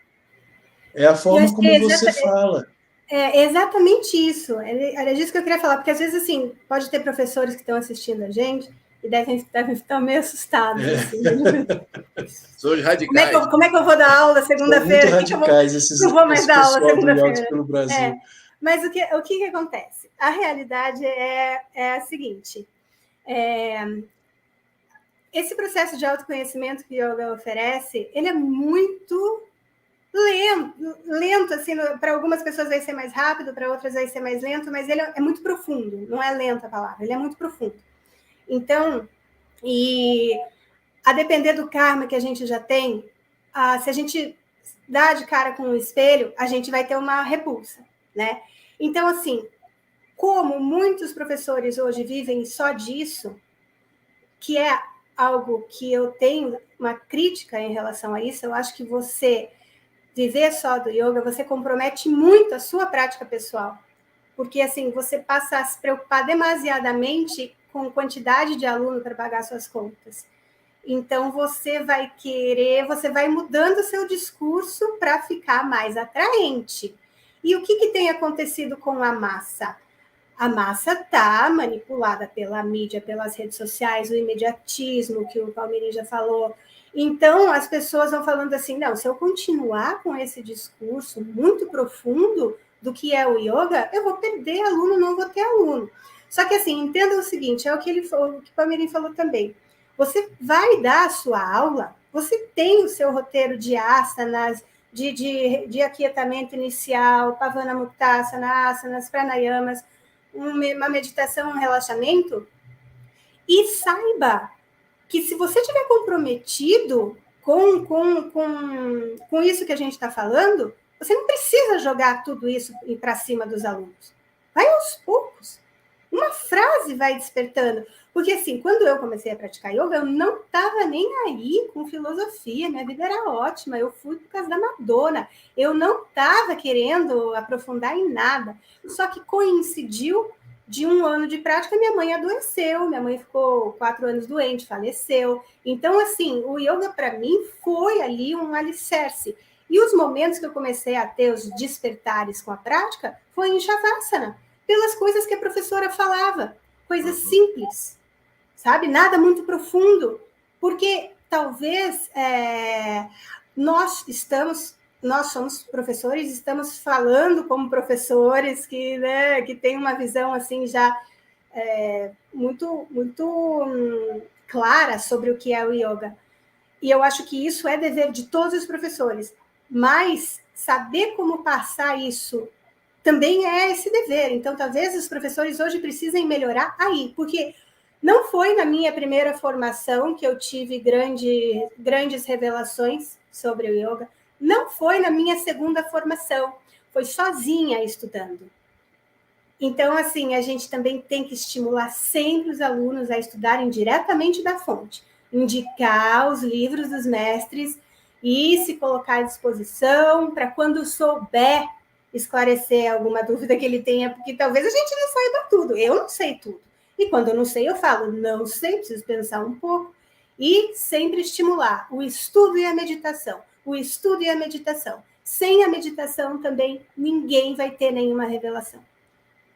É a forma como você fala. É exatamente isso. Era disso que eu queria falar, porque às vezes, assim, pode ter professores que estão assistindo a gente e devem estar meio assustados. Assim. São os radicais. Como é que eu vou dar aula segunda-feira? São muito radicais esses não vou mais dar aula segunda-feira pelo Brasil. Mas o que acontece? A realidade é a seguinte. Esse processo de autoconhecimento que o yoga oferece, ele é muito lento, assim, para algumas pessoas vai ser mais rápido, para outras vai ser mais lento, mas ele é muito profundo, não é lenta a palavra, ele é muito profundo. Então, e a depender do karma que a gente já tem, se a gente dá de cara com o espelho, a gente vai ter uma repulsa, né? Então, assim, como muitos professores hoje vivem só disso, que é algo que eu tenho uma crítica em relação a isso, eu acho que você viver só do yoga, você compromete muito a sua prática pessoal, porque assim, você passa a se preocupar demasiadamente com quantidade de aluno para pagar suas contas. Então, você vai mudando o seu discurso para ficar mais atraente. E o que tem acontecido com a massa? A massa está manipulada pela mídia, pelas redes sociais, o imediatismo que o Palmeirinho já falou. Então, as pessoas vão falando assim, não, se eu continuar com esse discurso muito profundo do que é o yoga, eu vou perder aluno, não vou ter aluno. Só que, assim, entenda o seguinte, é o que o Palmeirinho falou também. Você vai dar a sua aula, você tem o seu roteiro de asanas, de aquietamento inicial, pavana muktasana, asanas, pranayamas, uma meditação, um relaxamento, e saiba que se você estiver comprometido com isso que a gente está falando, você não precisa jogar tudo isso para cima dos alunos. Vai aos poucos. Uma frase vai despertando. Porque, assim, quando eu comecei a praticar yoga, eu não estava nem aí com filosofia, minha vida era ótima, eu fui por causa da Madonna, eu não estava querendo aprofundar em nada. Só que coincidiu de 1 ano de prática, minha mãe adoeceu, minha mãe ficou 4 anos doente, faleceu. Então, assim, o yoga, para mim, foi ali um alicerce. E os momentos que eu comecei a ter os despertares com a prática, foi em Shavasana, pelas coisas que a professora falava, coisas simples, sabe? Nada muito profundo, porque talvez nós estamos nós somos professores, estamos falando como professores que, né, que tem uma visão assim já muito clara sobre o que é o yoga. E eu acho que isso é dever de todos os professores. Mas saber como passar isso também é esse dever. Então, talvez os professores hoje precisem melhorar aí, porque não foi na minha primeira formação que eu tive grandes revelações sobre o yoga. Não foi na minha segunda formação. Foi sozinha estudando. Então, assim, a gente também tem que estimular sempre os alunos a estudarem diretamente da fonte, indicar os livros dos mestres e se colocar à disposição para quando souber esclarecer alguma dúvida que ele tenha, porque talvez a gente não saiba tudo, eu não sei tudo. E quando eu não sei, eu falo, não sei, preciso pensar um pouco. E sempre estimular o estudo e a meditação. O estudo e a meditação. Sem a meditação também, ninguém vai ter nenhuma revelação.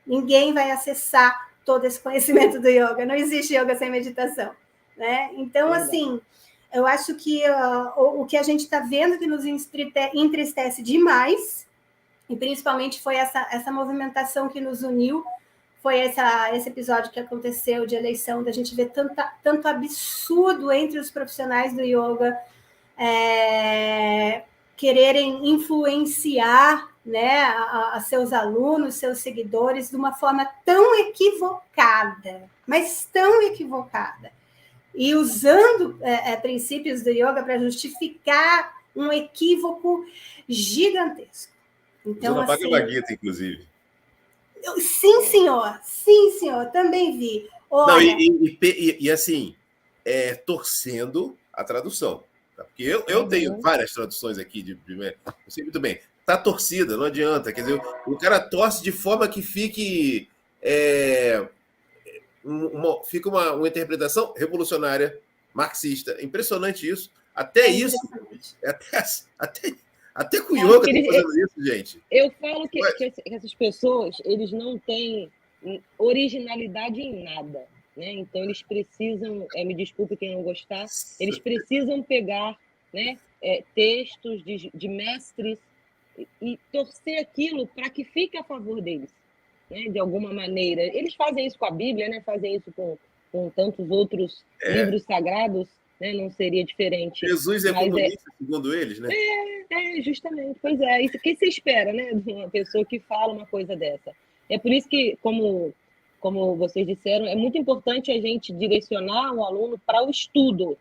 Ninguém vai acessar todo esse conhecimento do yoga. Não existe yoga sem meditação, né? Então, assim, eu acho que o que a gente está vendo que nos entristece demais, e principalmente foi essa movimentação que nos uniu, foi esse episódio que aconteceu de eleição, da gente ver tanto absurdo entre os profissionais do yoga, quererem influenciar, né, a seus alunos, seus seguidores, de uma forma tão equivocada, mas tão equivocada, e usando princípios do yoga para justificar um equívoco gigantesco. Então, usando a Bhagavad Gita, inclusive. Sim, senhor, também vi. Olha... Não, assim, torcendo a tradução. Porque eu tenho várias traduções aqui, eu sei muito bem. Tá torcida, não adianta. Quer dizer, o cara torce de forma que fique fica uma interpretação revolucionária, marxista. Impressionante isso. Até isso, até com o yoga estão fazendo isso, gente. Eu falo que essas pessoas, eles não têm originalidade em nada. Né? Então, eles precisam, me desculpe quem não gostar, eles precisam pegar, né, textos de mestres e torcer aquilo para que fique a favor deles, né, de alguma maneira. Eles fazem isso com a Bíblia, né, fazem isso com tantos outros livros sagrados, né, não seria diferente. Jesus é comunista, segundo eles, né? Justamente. Pois é, isso que se espera, né, de uma pessoa que fala uma coisa dessa. É por isso que, como vocês disseram, é muito importante a gente direcionar o aluno para o estudo,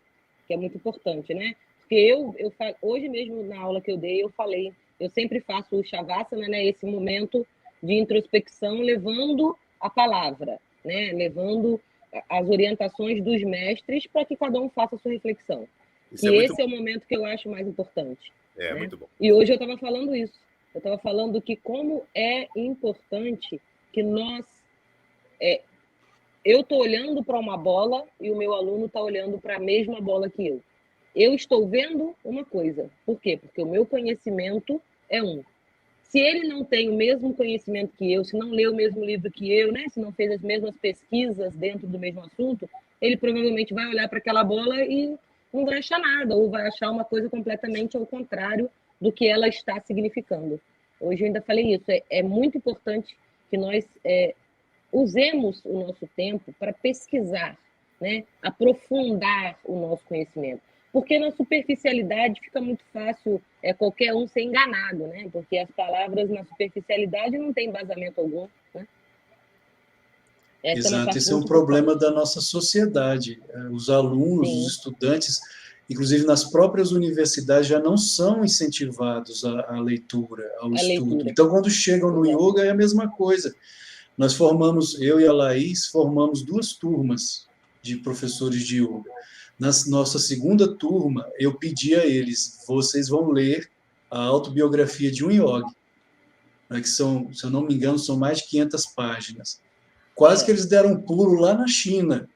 que é muito importante, né? Porque hoje mesmo, na aula que eu dei, eu falei, eu sempre faço o Shavasana, né? Esse momento de introspecção, levando a palavra, né? Levando as orientações dos mestres para que cada um faça a sua reflexão. Esse é o momento que eu acho mais importante. Né? Muito bom. E hoje eu estava falando isso. Eu estava falando que como é importante que nós... eu estou olhando para uma bola e o meu aluno está olhando para a mesma bola que eu. Eu estou vendo uma coisa. Por quê? Porque o meu conhecimento é um. Se ele não tem o mesmo conhecimento que eu, se não leu o mesmo livro que eu, né? Se não fez as mesmas pesquisas dentro do mesmo assunto, ele provavelmente vai olhar para aquela bola e não vai achar nada, ou vai achar uma coisa completamente ao contrário do que ela está significando. Hoje eu ainda falei isso. É muito importante que nós... usemos o nosso tempo para pesquisar, né? Aprofundar o nosso conhecimento. Porque na superficialidade fica muito fácil qualquer um ser enganado, né? Porque as palavras na superficialidade não têm embasamento algum, né? Exato, esse é um problema da nossa sociedade. Os alunos, os estudantes, inclusive nas próprias universidades, já não são incentivados à leitura, ao estudo. Então, quando chegam no yoga, é a mesma coisa. Nós formamos, eu e a Laís, formamos 2 turmas de professores de yoga. Na nossa segunda turma, eu pedi a eles, vocês vão ler a autobiografia de um yogi, né, que são, se eu não me engano, são mais de 500 páginas. Quase que eles deram um pulo lá na China.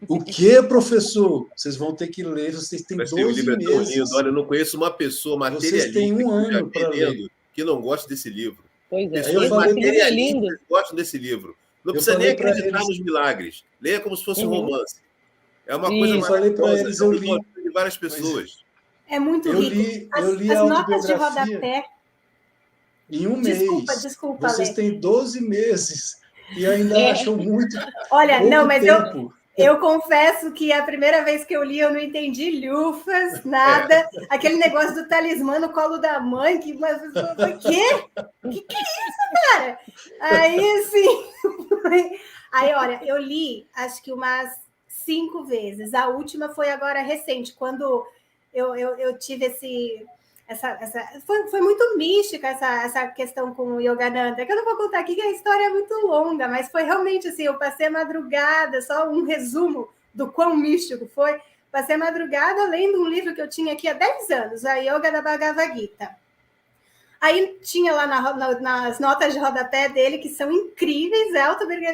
O que, professor? Vocês vão ter que ler, vocês têm 12 meses. Olha, eu não conheço uma pessoa materialista vocês têm 1 ano para ler. Que não gosta desse livro. Pois é. Pessoas materialistas gostam desse livro. Não precisa nem acreditar nos milagres. Leia como se fosse um romance. É uma coisa maravilhosa. Eu falei para eles, eu li de várias pessoas. É muito rico. Eu li a As notas de autobiografia rodapé. em um mês. Desculpa, Vocês Lê. têm 12 meses e ainda acham muito Olha, pouco não, mas tempo. eu confesso que a primeira vez que eu li, eu não entendi lufas, nada. Aquele negócio do talismã no colo da mãe, que mas foi quê? Que é isso, cara? Aí, assim... Aí, olha, eu li, acho que umas 5 vezes. A última foi agora recente, quando eu tive foi muito mística essa questão com o Yogananda, que eu não vou contar aqui, que a história é muito longa, mas foi realmente assim, eu passei a madrugada, só um resumo do quão místico foi, passei a madrugada lendo um livro que eu tinha aqui há 10 anos, a Yoga da Bhagavad Gita. Aí tinha lá nas notas de rodapé dele, que são incríveis,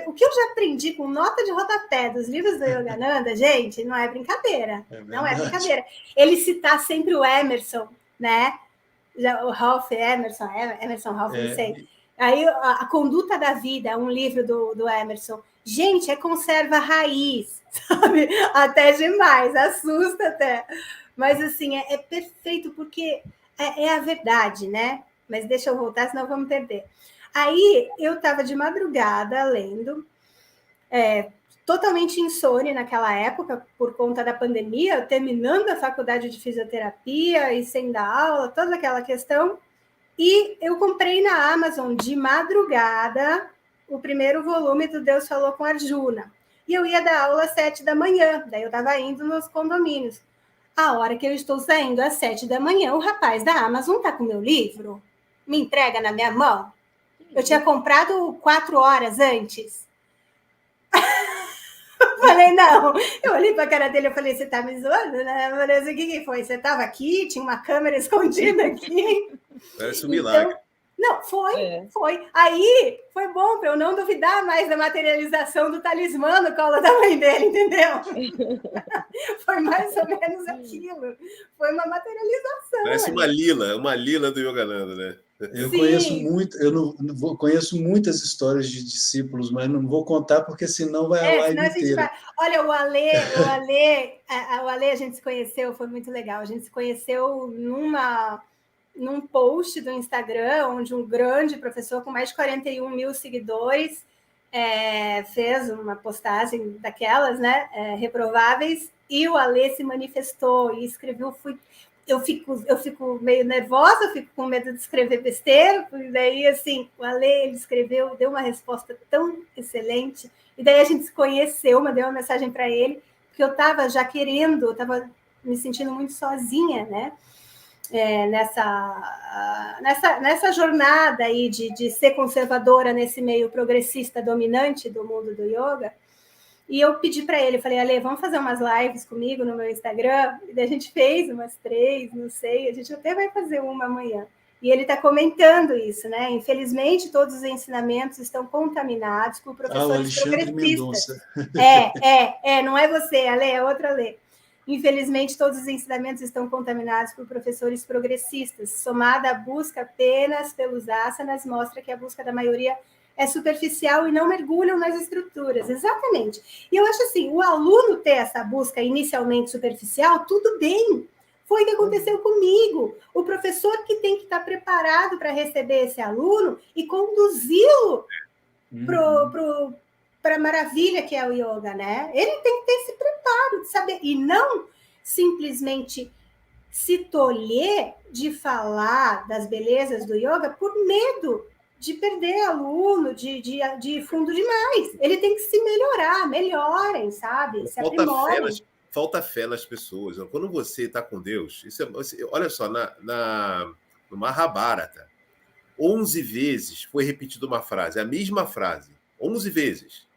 o que eu já aprendi com nota de rodapé dos livros do Yogananda, gente, não é brincadeira. Não é brincadeira. Ele citar sempre o Emerson, né? O Ralph Emerson Ralph, não sei. Aí a Conduta da Vida, um livro do Emerson. Gente, é conserva raiz, sabe? Até demais, assusta até. Mas assim, é perfeito, porque é a verdade, né? Mas deixa eu voltar, senão vamos perder. Aí eu estava de madrugada lendo, totalmente insônia naquela época, por conta da pandemia, terminando a faculdade de fisioterapia e sem dar aula, toda aquela questão. E eu comprei na Amazon de madrugada o primeiro volume do Deus Falou com Arjuna. E eu ia dar aula às 7 da manhã, daí eu estava indo nos condomínios. A hora que eu estou saindo às 7 da manhã, o rapaz da Amazon está com o meu livro, me entrega na minha mão. Eu tinha comprado 4 horas antes. Falei, não. Eu olhei para a cara dele e falei, você tá me zoando, né? Eu falei assim, o que foi? Você estava aqui? Tinha uma câmera escondida aqui? Parece um milagre. Não, foi. Aí foi bom para eu não duvidar mais da materialização do talismã no colo da mãe dele, entendeu? Foi mais ou menos aquilo. Foi uma materialização. Parece uma lila do Yogananda, né? Eu conheço muitas histórias de discípulos, mas não vou contar porque senão vai a live inteira. Olha, o Ale, a gente se conheceu, foi muito legal. A gente se conheceu num post do Instagram, onde um grande professor com mais de 41 mil seguidores fez uma postagem daquelas, né, reprováveis, e o Ale se manifestou e escreveu. Eu fico meio nervosa, eu fico com medo de escrever besteira, e daí, assim, o Ale, ele escreveu, deu uma resposta tão excelente, e daí a gente se conheceu, mandei uma mensagem para ele, porque eu estava já querendo, eu estava me sentindo muito sozinha, né, nessa jornada aí de ser conservadora nesse meio progressista dominante do mundo do yoga. E eu pedi para ele, falei, Ale, vamos fazer umas lives comigo no meu Instagram? E daí a gente fez umas 3, não sei, a gente até vai fazer uma amanhã. E ele está comentando isso, né? Infelizmente, todos os ensinamentos estão contaminados por professores progressistas. Não é você, Ale, é outra Ale. Infelizmente, todos os ensinamentos estão contaminados por professores progressistas. Somada à busca apenas pelos asanas, mostra que a busca da maioria é superficial e não mergulham nas estruturas. Exatamente. E eu acho assim, o aluno ter essa busca inicialmente superficial, tudo bem. Foi o que aconteceu comigo. O professor que tem que estar preparado para receber esse aluno e conduzi-lo para a maravilha que é o yoga, né? Ele tem que ter esse preparo de saber, e não simplesmente se tolher de falar das belezas do yoga por medo de perder aluno, de fundo demais. Ele tem que se melhorar, melhorem, sabe? Se aprimorem. Falta fé nas pessoas. Quando você está com Deus, olha só, no Mahabharata, 11 vezes foi repetida uma frase, a mesma frase, 11 vezes,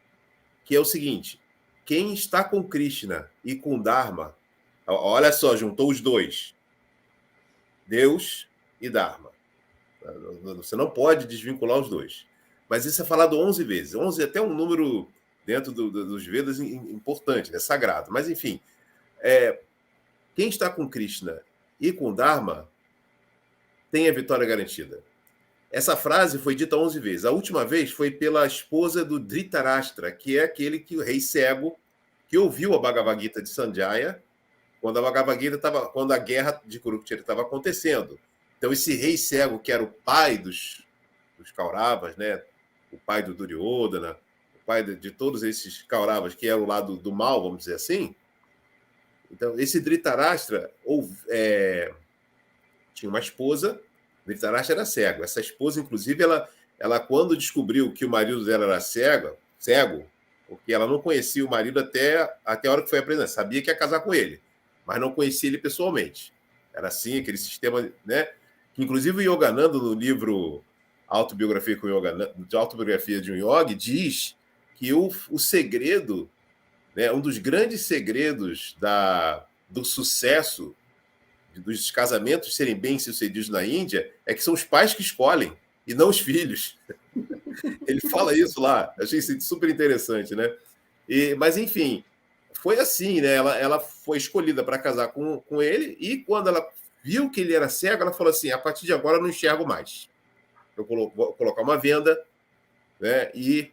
que é o seguinte: quem está com Krishna e com Dharma, olha só, juntou os dois, Deus e Dharma. Você não pode desvincular os dois. Mas isso é falado 11 vezes. 11 é até um número dentro dos Vedas importante, né? Sagrado. Mas, enfim, quem está com Krishna e com Dharma tem a vitória garantida. Essa frase foi dita 11 vezes. A última vez foi pela esposa do Dhritarashtra, que é aquele o rei cego que ouviu a Bhagavad Gita de Sanjaya quando a Bhagavad Gita quando a guerra de Kurukshetra estava acontecendo. Então, esse rei cego, que era o pai dos Kauravas, né? O pai do Duryodhana, o pai de todos esses Kauravas, que era o lado do mal, vamos dizer assim. Então, esse Dhritarashtra tinha uma esposa, Dhritarashtra era cego. Essa esposa, inclusive, ela quando descobriu que o marido dela era cego, porque ela não conhecia o marido até a hora que foi apresentada. Sabia que ia casar com ele, mas não conhecia ele pessoalmente. Era assim, aquele sistema, né? Que, inclusive, o Yogananda, no livro Autobiografia de um Yogi, diz que o segredo, né, um dos grandes segredos do sucesso dos casamentos serem bem-sucedidos na Índia é que são os pais que escolhem e não os filhos. Ele fala isso lá. Achei isso super interessante, né? Mas, enfim, foi assim, né? Ela foi escolhida para casar com ele e quando ela viu que ele era cego, ela falou assim, a partir de agora eu não enxergo mais. Eu vou colocar uma venda, né? E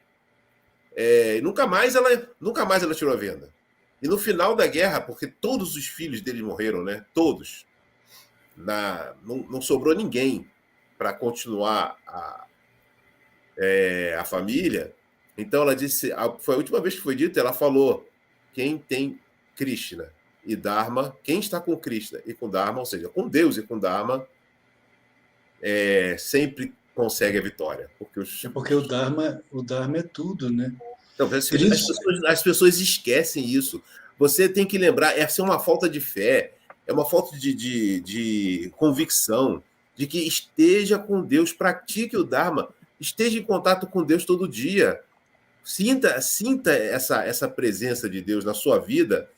nunca mais ela tirou a venda. E no final da guerra, porque todos os filhos dele morreram, né? Todos. Não sobrou ninguém para continuar a família. Então ela disse, foi a última vez que foi dito, ela falou, quem tem Krishna e Dharma, quem está com Krishna e com Dharma, ou seja, com Deus e com Dharma, sempre consegue a vitória. Porque o Dharma é tudo, né? Então, as pessoas esquecem isso. Você tem que lembrar, essa é uma falta de fé, é uma falta de convicção, de que esteja com Deus, pratique o Dharma, esteja em contato com Deus todo dia. Sinta essa presença de Deus na sua vida,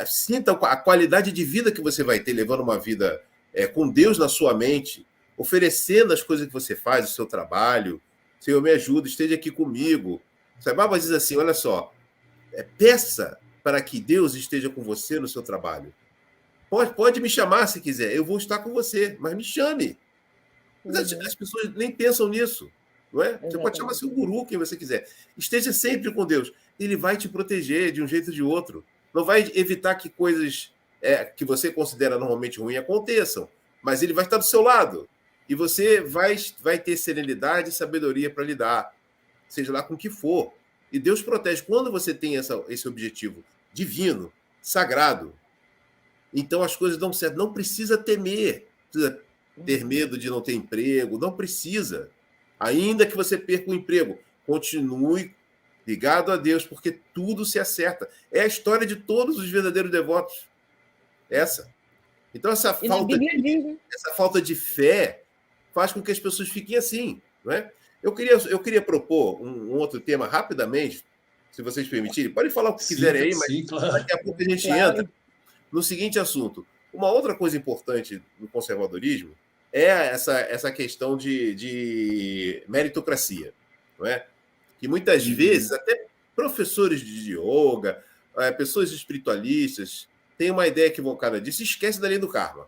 sinta a qualidade de vida que você vai ter levando uma vida com Deus na sua mente, oferecendo as coisas que você faz, o seu trabalho. Senhor, me ajuda, esteja aqui comigo. Sai Baba diz assim, olha só, peça para que Deus esteja com você no seu trabalho. Pode me chamar se quiser, eu vou estar com você, mas me chame. Mas as pessoas nem pensam nisso, não é? Você pode chamar seu guru, quem você quiser. Esteja sempre com Deus. Ele vai te proteger de um jeito ou de outro. Não vai evitar que coisas que você considera normalmente ruins aconteçam, mas ele vai estar do seu lado. E você vai ter serenidade e sabedoria para lidar, seja lá com o que for. E Deus protege. Quando você tem esse objetivo divino, sagrado, então as coisas dão certo. Não precisa temer, precisa ter medo de não ter emprego, não precisa. Ainda que você perca o emprego, continue ligado a Deus, porque tudo se acerta. É a história de todos os verdadeiros devotos. Essa. Então, essa falta de fé faz com que as pessoas fiquem assim, não é? Eu queria propor um outro tema rapidamente, se vocês permitirem. Podem falar o que quiserem aí, mas claro, daqui a pouco a gente entra no seguinte assunto. Uma outra coisa importante no conservadorismo é essa questão de meritocracia, não é? Que muitas vezes até professores de yoga, pessoas espiritualistas têm uma ideia equivocada disso e esquecem da lei do karma.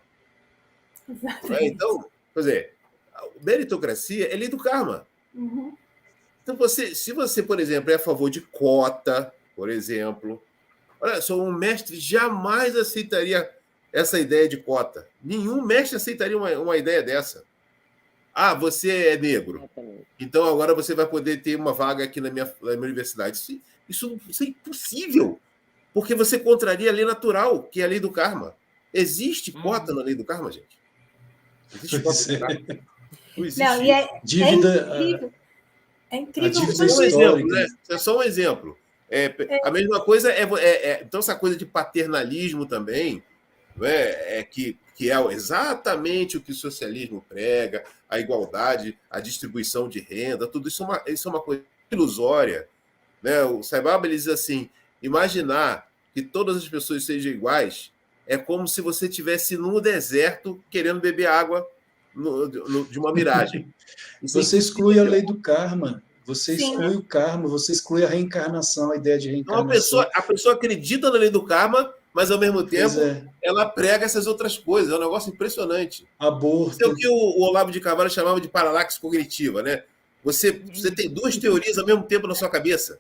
É? Então, quer dizer, meritocracia é lei do karma. Uhum. Então, se você, por exemplo, é a favor de cota, por exemplo, olha só, um mestre jamais aceitaria essa ideia de cota. Nenhum mestre aceitaria uma ideia dessa. Ah, você é negro, então agora você vai poder ter uma vaga aqui na minha universidade. Isso é impossível, porque você contraria a lei natural, que é a lei do karma. Existe cota na lei do karma, gente? Existe cota no karma? Não existe. Não, Dívida. É incrível. É só um exemplo, né? É só um exemplo. A mesma coisa então essa coisa de paternalismo também, não é? Que é exatamente o que o socialismo prega, a igualdade, a distribuição de renda, tudo isso é uma coisa ilusória, né? O Sai Baba ele diz assim, imaginar que todas as pessoas sejam iguais é como se você estivesse no deserto querendo beber água de uma miragem. Você exclui a lei do karma, você exclui o karma, você exclui a reencarnação, a ideia de reencarnação. Então, a pessoa acredita na lei do karma, mas ao mesmo tempo ela prega essas outras coisas. É um negócio impressionante. Aborto. Isso é o que o Olavo de Carvalho chamava de paralaxe cognitiva, né? Você tem duas teorias ao mesmo tempo na sua cabeça.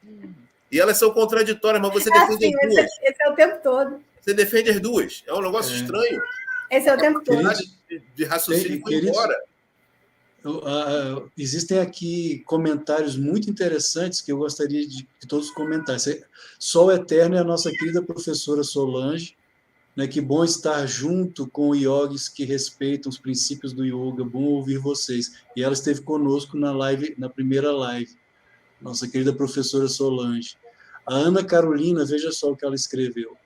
E elas são contraditórias, mas você defende sim, as duas. esse é o tempo todo. Você defende as duas. É um negócio estranho. Esse é o tempo todo. De raciocínio foi embora. Existem aqui comentários muito interessantes que eu gostaria de que todos comentassem. Sol Eterno é a nossa querida professora Solange, né? Que bom estar junto com yogis que respeitam os princípios do yoga, bom ouvir vocês. E ela esteve conosco na live, na primeira live, nossa querida professora Solange. A Ana Carolina, veja só o que ela escreveu.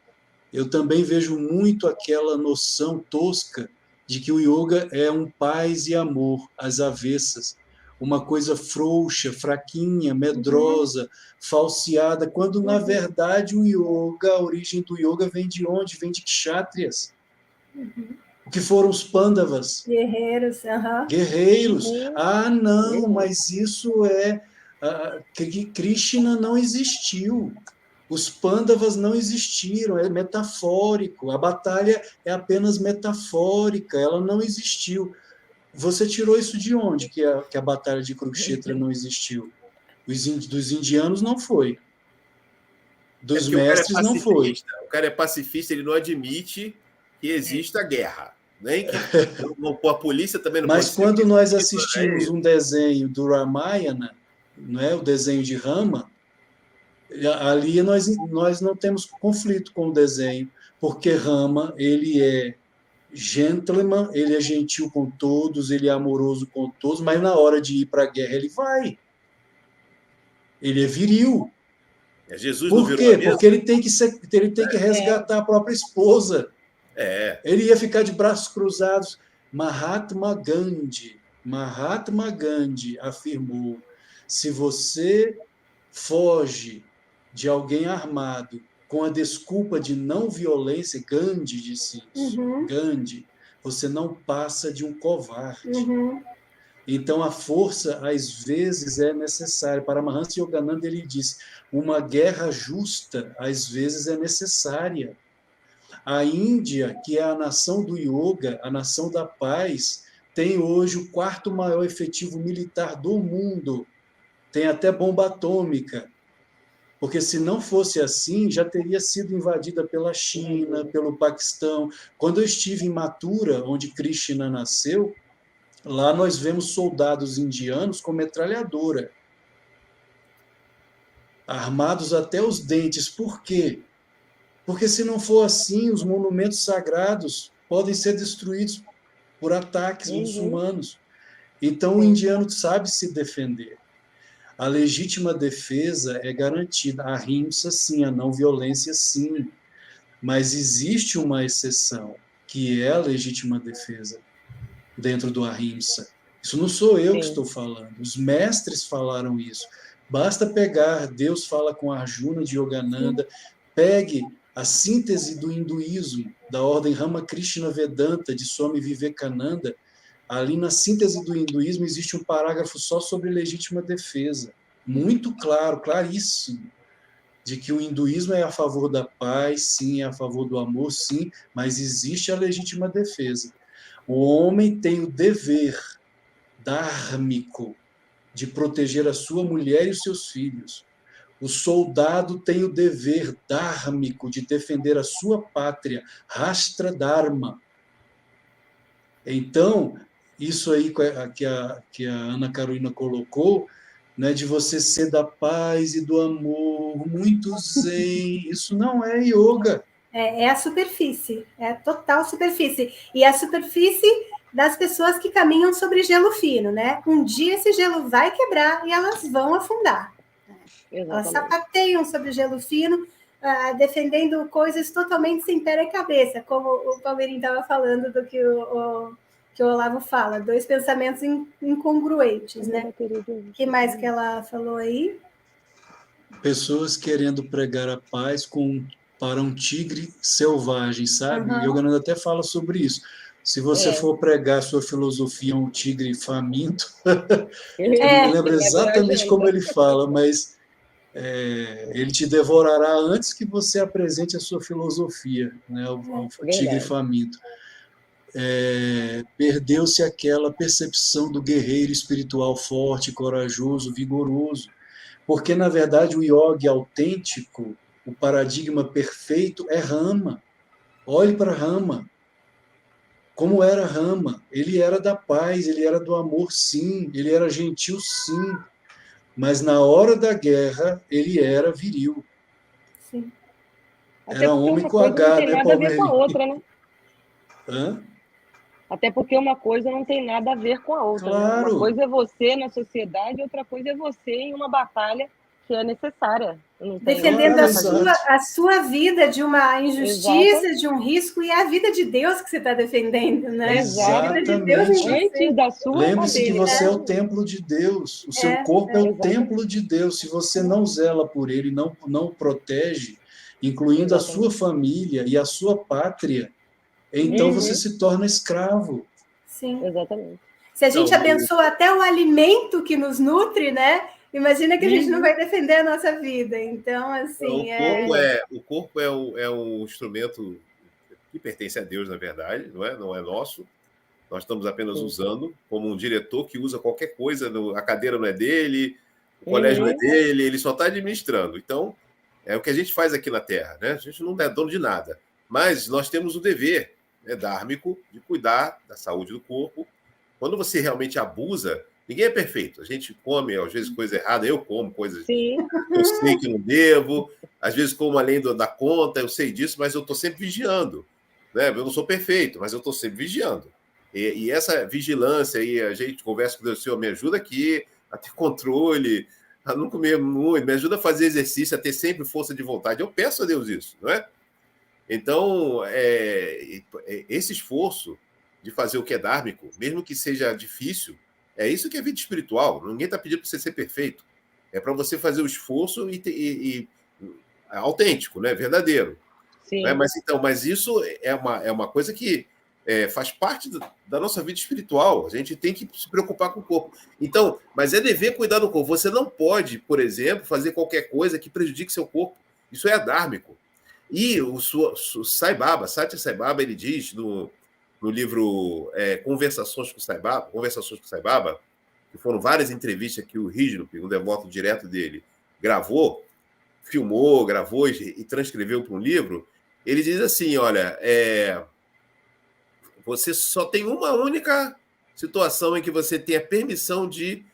Eu também vejo muito aquela noção tosca de que o yoga é um paz e amor, às avessas, uma coisa frouxa, fraquinha, medrosa, falseada, quando, na verdade, o yoga, a origem do yoga vem de onde? Vem de kshatriyas. O que foram os Pandavas? Guerreiros. Guerreiros. Ah, não, mas isso é... Krishna não existiu. Os Pandavas não existiram, é metafórico. A batalha é apenas metafórica, ela não existiu. Você tirou isso de onde, que a batalha de Kurukshetra não existiu? Dos indianos não foi. Dos mestres não foi. O cara é pacifista, ele não admite que exista guerra. Nem que a polícia também não pode. Mas quando nós assistimos um desenho do Ramayana, não é? O desenho de Rama, ali nós não temos conflito com o desenho, porque Rama, ele é gentleman, ele é gentil com todos, ele é amoroso com todos, mas na hora de ir para a guerra ele vai. Ele é viril. Jesus Por quê? Porque ele tem que resgatar a própria esposa. Ele ia ficar de braços cruzados. Mahatma Gandhi afirmou: se você foge de alguém armado com a desculpa de não violência, Gandhi disse isso, Gandhi, você não passa de um covarde. Então, a força, às vezes, é necessária. Para Paramahansa Yogananda, ele diz, uma guerra justa, às vezes, é necessária. A Índia, que é a nação do yoga, a nação da paz, tem hoje o 4º maior efetivo militar do mundo. Tem até bomba atômica. Porque se não fosse assim, já teria sido invadida pela China, pelo Paquistão. Quando eu estive em Mathura, onde Krishna nasceu, lá nós vemos soldados indianos com metralhadora, armados até os dentes. Por quê? Porque se não for assim, os monumentos sagrados podem ser destruídos por ataques muçulmanos. Então o indiano sabe se defender. A legítima defesa é garantida. A ahimsa, sim, a não violência, sim. Mas existe uma exceção, que é a legítima defesa dentro do ahimsa. Isso não sou eu que estou falando. Os mestres falaram isso. Basta pegar, Deus fala com Arjuna de Yogananda, pegue a síntese do hinduísmo, da ordem Ramakrishna Vedanta, de Swami Vivekananda. Ali na síntese do hinduísmo existe um parágrafo só sobre legítima defesa. Muito claro, claríssimo, de que o hinduísmo é a favor da paz, sim, é a favor do amor, sim, mas existe a legítima defesa. O homem tem o dever dármico de proteger a sua mulher e os seus filhos. O soldado tem o dever dármico de defender a sua pátria, Rashtra Dharma. Então, isso aí que a Ana Carolina colocou, né, de você ser da paz e do amor, muito zen, isso não é yoga. É a superfície, é a total superfície. E a superfície das pessoas que caminham sobre gelo fino, né? Um dia esse gelo vai quebrar e elas vão afundar. Elas sapateiam sobre gelo fino, defendendo coisas totalmente sem pé e cabeça, como o Palmeirinho estava falando do que que o Olavo fala, 2 pensamentos incongruentes, né? O que mais que ela falou aí? Pessoas querendo pregar a paz para um tigre selvagem, sabe? Yogananda até fala sobre isso. Se você for pregar sua filosofia a um tigre faminto, eu não lembro exatamente como ele fala, mas ele te devorará antes que você apresente a sua filosofia, né, ao tigre faminto. Perdeu-se aquela percepção do guerreiro espiritual forte, corajoso, vigoroso. Porque, na verdade, o yogi autêntico, o paradigma perfeito, é Rama. Olhe para Rama. Como era Rama? Ele era da paz, ele era do amor, sim. Ele era gentil, sim. Mas na hora da guerra, ele era viril. Sim. Até Era porque homem uma com coisa não H, tem né, nada a ver com a Palmeirinho? outra, né? Hã? Até porque uma coisa não tem nada a ver com a outra, né? Uma Claro. coisa é você na sociedade, outra coisa é você em uma batalha que é necessária. Não tem, Defendendo Claro, fazer. a sua vida de uma injustiça, Exato. de um risco, e a vida de Deus que você está defendendo, né? A Exato. vida de Deus em Exatamente. você. Antes da sua, a Lembre-se que dele, né? você é o templo de Deus. O seu corpo é o Exatamente. templo de Deus. Se você não zela por ele, não o protege, incluindo a sua Exatamente. família e a sua pátria, então você Uhum. se torna escravo. Sim. Exatamente. Se a gente Não, abençoa até o alimento que nos nutre, né? Imagina que a gente não vai defender a nossa vida. Então, assim, o corpo é um instrumento que pertence a Deus, na verdade, não é nosso. Nós estamos apenas usando, como um diretor que usa qualquer coisa, a cadeira não é dele, o colégio não é dele, ele só está administrando. Então, é o que a gente faz aqui na Terra, né? A gente não é dono de nada, mas nós temos o dever, né, dármico, de cuidar da saúde do corpo. Quando você realmente abusa, ninguém é perfeito. A gente come, às vezes, coisa errada, eu como coisas Sim. eu sei que não devo, às vezes como além da conta, eu sei disso, mas eu estou sempre vigiando. Né? Eu não sou perfeito, mas eu estou sempre vigiando. E essa vigilância aí, a gente conversa com Deus, Senhor, me ajuda aqui a ter controle, a não comer muito, me ajuda a fazer exercício, a ter sempre força de vontade. Eu peço a Deus isso, não é? Então, esse esforço de fazer o que é dármico, mesmo que seja difícil, é isso que é vida espiritual. Ninguém está pedindo para você ser perfeito. É para você fazer o esforço autêntico, né? Verdadeiro. Sim. Né? Mas isso é uma coisa que faz parte da nossa vida espiritual. A gente tem que se preocupar com o corpo. Então, mas é dever cuidar do corpo. Você não pode, por exemplo, fazer qualquer coisa que prejudique seu corpo. Isso é adármico. E o Sai Baba, Satya Sai Baba, ele diz no livro Conversações com Sai Baba, que foram várias entrevistas que o Rígido, um devoto direto dele, gravou e transcreveu para um livro. Ele diz assim, olha, você só tem uma única situação em que você tem a permissão de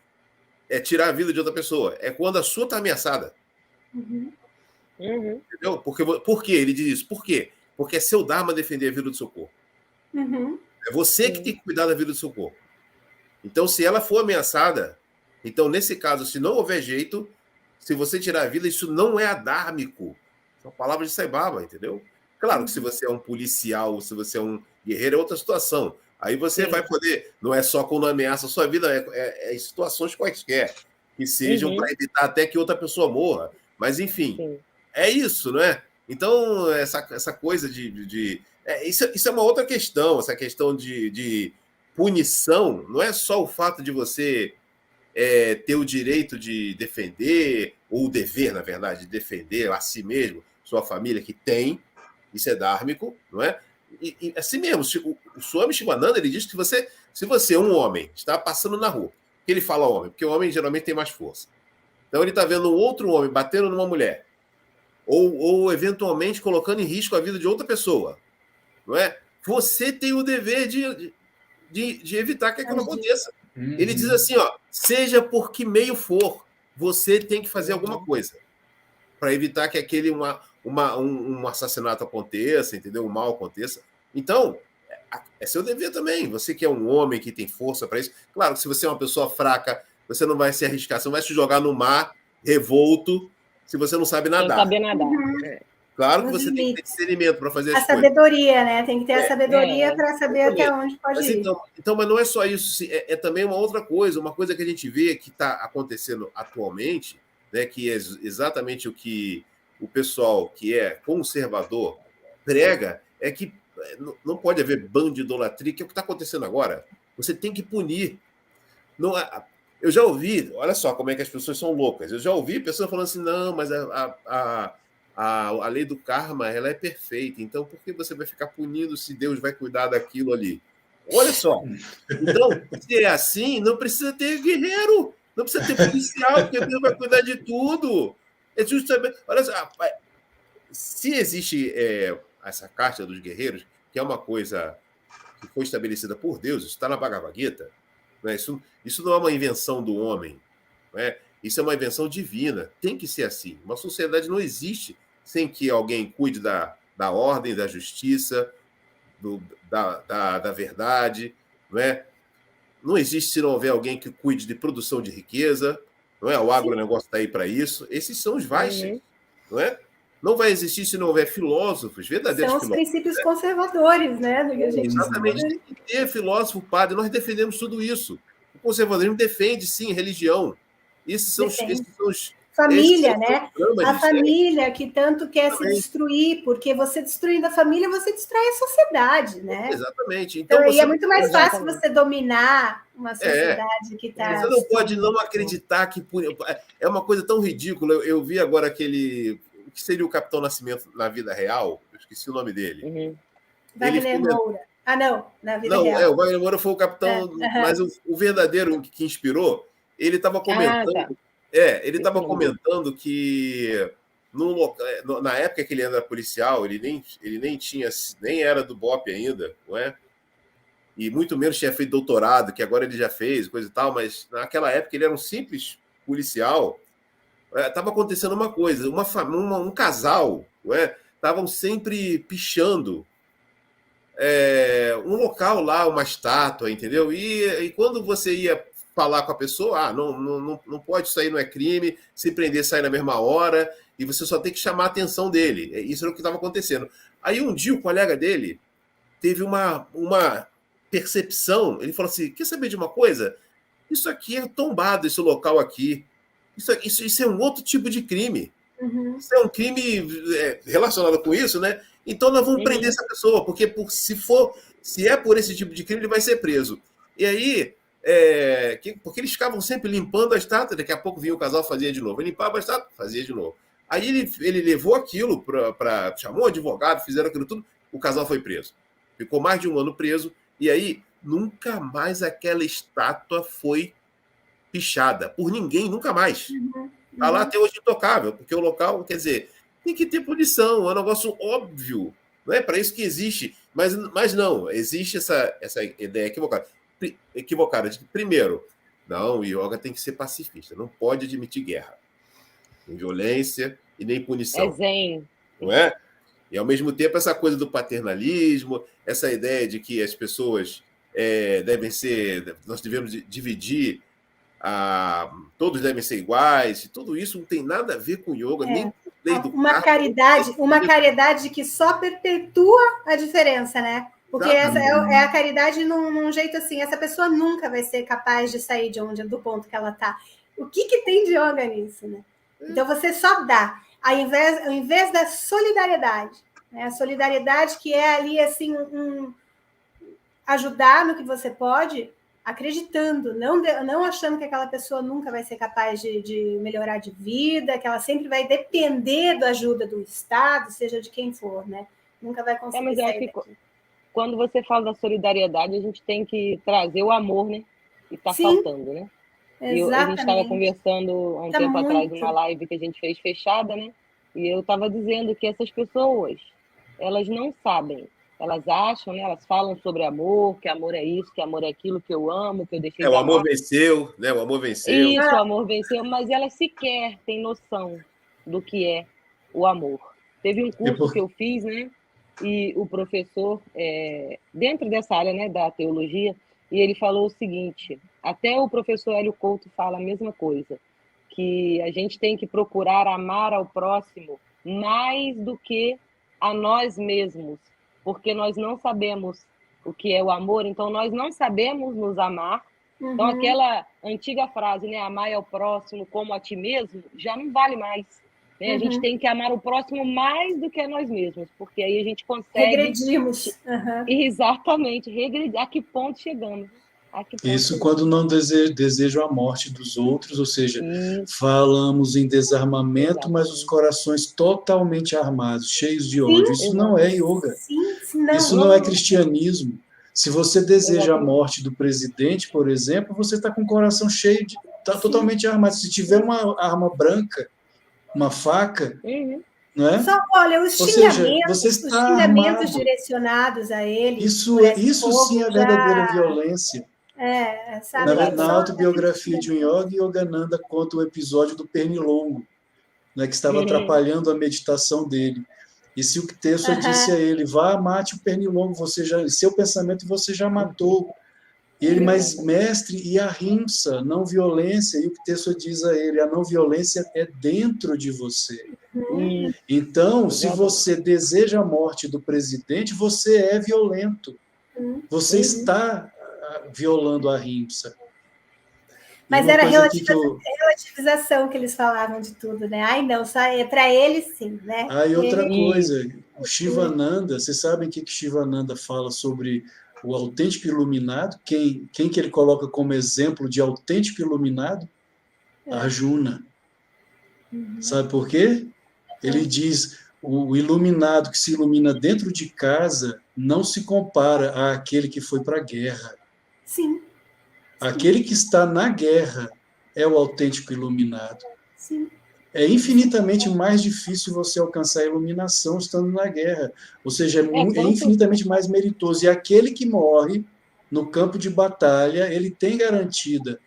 tirar a vida de outra pessoa. É quando a sua está ameaçada. Uhum. Entendeu? Por quê? Ele diz isso. Por quê? Porque é seu dharma defender a vida do seu corpo. Uhum. É você que tem que cuidar da vida do seu corpo. Então, se ela for ameaçada, então, nesse caso, se não houver jeito, se você tirar a vida, isso não é adármico. São palavras de Sai Baba, entendeu? Claro que se você é um policial, se você é um guerreiro, é outra situação. Aí você vai poder, não é só quando ameaça a sua vida, é em situações quaisquer, que sejam para evitar até que outra pessoa morra. Mas, enfim, é isso, não é? Então, essa coisa isso é uma outra questão, essa questão de punição, não é só o fato de você ter o direito de defender, ou o dever, na verdade, de defender a si mesmo, sua família, que tem, isso é dármico, não é? E assim mesmo, o Swami Shivananda, ele diz que se você, um homem, está passando na rua, que ele fala homem, porque o homem geralmente tem mais força. Então ele está vendo um outro homem batendo numa mulher, ou eventualmente colocando em risco a vida de outra pessoa, não é? Você tem o dever de evitar que aquilo aconteça. Ele diz assim, ó, seja por que meio for, você tem que fazer alguma coisa para evitar que um assassinato aconteça, entendeu? Um mal aconteça. Então, é seu dever também. Você que é um homem que tem força para isso. Claro que se você é uma pessoa fraca, você não vai se arriscar, você não vai se jogar no mar revolto se você não sabe nadar. Não saber nadar. Claro que você tem que ter discernimento para fazer as coisas. A sabedoria, né? Tem que ter a sabedoria para saber até onde pode ir. Então, mas não é só isso, é também uma outra coisa, uma coisa que a gente vê que está acontecendo atualmente, né, que é exatamente o que o pessoal que é conservador prega, é que não pode haver bandidolatria, que é o que está acontecendo agora. Você tem que punir. Não, eu já ouvi, olha só como é que as pessoas são loucas, eu já ouvi pessoas falando assim, não, mas a lei do karma, ela é perfeita, então por que você vai ficar punindo se Deus vai cuidar daquilo ali? Olha só. Então, se é assim, não precisa ter guerreiro. Não precisa ter policial, porque Deus vai cuidar de tudo. É justamente. Olha só, se existe essa casta dos guerreiros, que é uma coisa que foi estabelecida por Deus, isso está na Bhagavad Gita, né? Isso não é uma invenção do homem, né? Isso é uma invenção divina. Tem que ser assim. Uma sociedade não existe sem que alguém cuide da ordem, da justiça, da verdade, não é? Não existe se não houver alguém que cuide de produção de riqueza, não é? O agronegócio está aí para isso. Esses são os Vaishyas, não é? Não vai existir se não houver filósofos, verdadeiros filósofos. São os princípios conservadores, né? Do que a gente Exatamente, tem que ter filósofo, padre. Nós defendemos tudo isso. O conservadorismo defende, sim, religião. Esses são os família, né? A família que tanto quer se destruir, porque você destruindo a família, você destrói a sociedade, né? Exatamente. Então e é muito mais fácil você dominar uma sociedade que está... Você não pode não acreditar que... É uma coisa tão ridícula. Eu vi agora aquele... O que seria o Capitão Nascimento na vida real? Eu esqueci o nome dele. Wagner Moura. Ah, não, na vida real. Não, o Wagner Moura foi o capitão, mas o verdadeiro que inspirou, ele estava comentando... ele estava comentando que na época que ele era policial, ele nem era do BOPE ainda, não é? E muito menos tinha feito doutorado, que agora ele já fez, coisa e tal, mas naquela época ele era um simples policial. Estava acontecendo uma coisa, um casal, não é? Estavam sempre pichando um local lá, uma estátua, entendeu? E quando você ia falar com a pessoa, não pode, isso aí não é crime, se prender, sai na mesma hora, e você só tem que chamar a atenção dele. Isso era o que estava acontecendo. Aí um dia o colega dele teve uma percepção, ele falou assim, quer saber de uma coisa? Isso aqui é tombado, esse local aqui. Isso é um outro tipo de crime. Isso é um crime relacionado com isso, né? Então nós vamos prender essa pessoa, porque se é por esse tipo de crime, ele vai ser preso. E aí... porque eles ficavam sempre limpando a estátua, daqui a pouco vinha o casal, fazia de novo. Ele limpava a estátua, fazia de novo. Aí ele levou aquilo chamou um advogado, fizeram aquilo tudo, o casal foi preso. Ficou mais de 1 ano preso, e aí nunca mais aquela estátua foi pichada por ninguém, nunca mais. Está lá até hoje intocável, porque o local, quer dizer, tem que ter punição, é um negócio óbvio, não é para isso que existe. Mas não, existe essa ideia equivocada de que, primeiro, não, o yoga tem que ser pacifista, não pode admitir guerra, nem violência e nem punição. É zen. Não é? E, ao mesmo tempo, essa coisa do paternalismo, essa ideia de que as pessoas nós devemos dividir, todos devem ser iguais, e tudo isso não tem nada a ver com yoga, nem com lei do uma caridade que só perpetua a diferença, né? Porque essa é a caridade num jeito assim, essa pessoa nunca vai ser capaz de sair do ponto que ela está. O que tem de yoga nisso, né? Então você só dá, ao invés da solidariedade, né? A solidariedade que é ali assim, ajudar no que você pode, acreditando, não achando que aquela pessoa nunca vai ser capaz de melhorar de vida, que ela sempre vai depender da ajuda do Estado, seja de quem for, né? Nunca vai conseguir mas sair daqui. Quando você fala da solidariedade, a gente tem que trazer o amor, né? Que está faltando, né? Exatamente. A gente estava conversando há um tempo atrás, numa live que a gente fez fechada, né? E eu estava dizendo que essas pessoas, elas não sabem. Elas acham, né? Elas falam sobre amor, que amor é isso, que amor é aquilo, que eu amo, que eu deixei de o amar. amor venceu, né? O amor venceu. Isso, o amor venceu, mas elas sequer têm noção do que é o amor. Teve um curso que eu fiz, né? E o professor, dentro dessa área, né, da teologia, e ele falou o seguinte, até o professor Hélio Couto fala a mesma coisa, que a gente tem que procurar amar ao próximo mais do que a nós mesmos, porque nós não sabemos o que é o amor, então nós não sabemos nos amar. Então aquela antiga frase, né, amar ao próximo como a ti mesmo, já não vale mais. A gente tem que amar o próximo mais do que a nós mesmos, porque aí a gente consegue... Regredimos. Exatamente, regredir. A que ponto chegamos? Isso quando não desejam a morte dos outros, ou seja, falamos em desarmamento, mas os corações totalmente armados, cheios de ódio. Isso não é yoga. Isso não é cristianismo. Se você deseja a morte do presidente, por exemplo, você está com o coração cheio está totalmente armado. Se tiver uma arma branca, uma faca, não é? Só, olha, os xingamentos direcionados a ele. Isso sim é verdadeira violência. Sabe? Na autobiografia de um yogi, Yogananda conta o episódio do pernilongo, né, que estava atrapalhando a meditação dele. E se o Yukteswar disse a ele, vá, mate o pernilongo, seu pensamento você já matou. E ele, mas mestre, e a ahimsa, não violência? E o Yukteswar diz a ele, a não violência é dentro de você. Então, se você deseja a morte do presidente, você é violento. Você está violando a ahimsa. Mas era relativização que eles falavam de tudo, né? Ai, não, só para eles sim, né? E outra coisa, o Shivananda, vocês sabem o que Shivananda fala sobre o autêntico iluminado? Quem que ele coloca como exemplo de autêntico iluminado? Arjuna. Sabe por quê? Ele diz, o iluminado que se ilumina dentro de casa não se compara àquele que foi para a guerra. Sim. Aquele que está na guerra é o autêntico iluminado. Sim. É infinitamente mais difícil você alcançar a iluminação estando na guerra. Ou seja, é infinitamente mais meritoso. E aquele que morre no campo de batalha, ele tem garantido,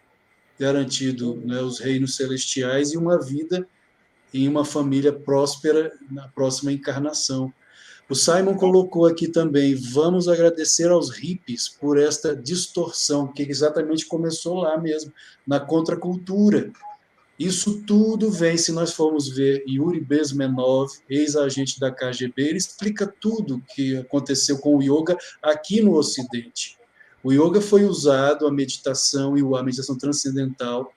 né, os reinos celestiais e uma vida em uma família próspera na próxima encarnação. O Simon colocou aqui também, vamos agradecer aos hippies por esta distorção, que exatamente começou lá mesmo, na contracultura. Isso tudo vem, se nós formos ver Yuri Bezmenov, ex-agente da KGB, ele explica tudo o que aconteceu com o yoga aqui no Ocidente. O yoga foi usado, a meditação e a meditação transcendental.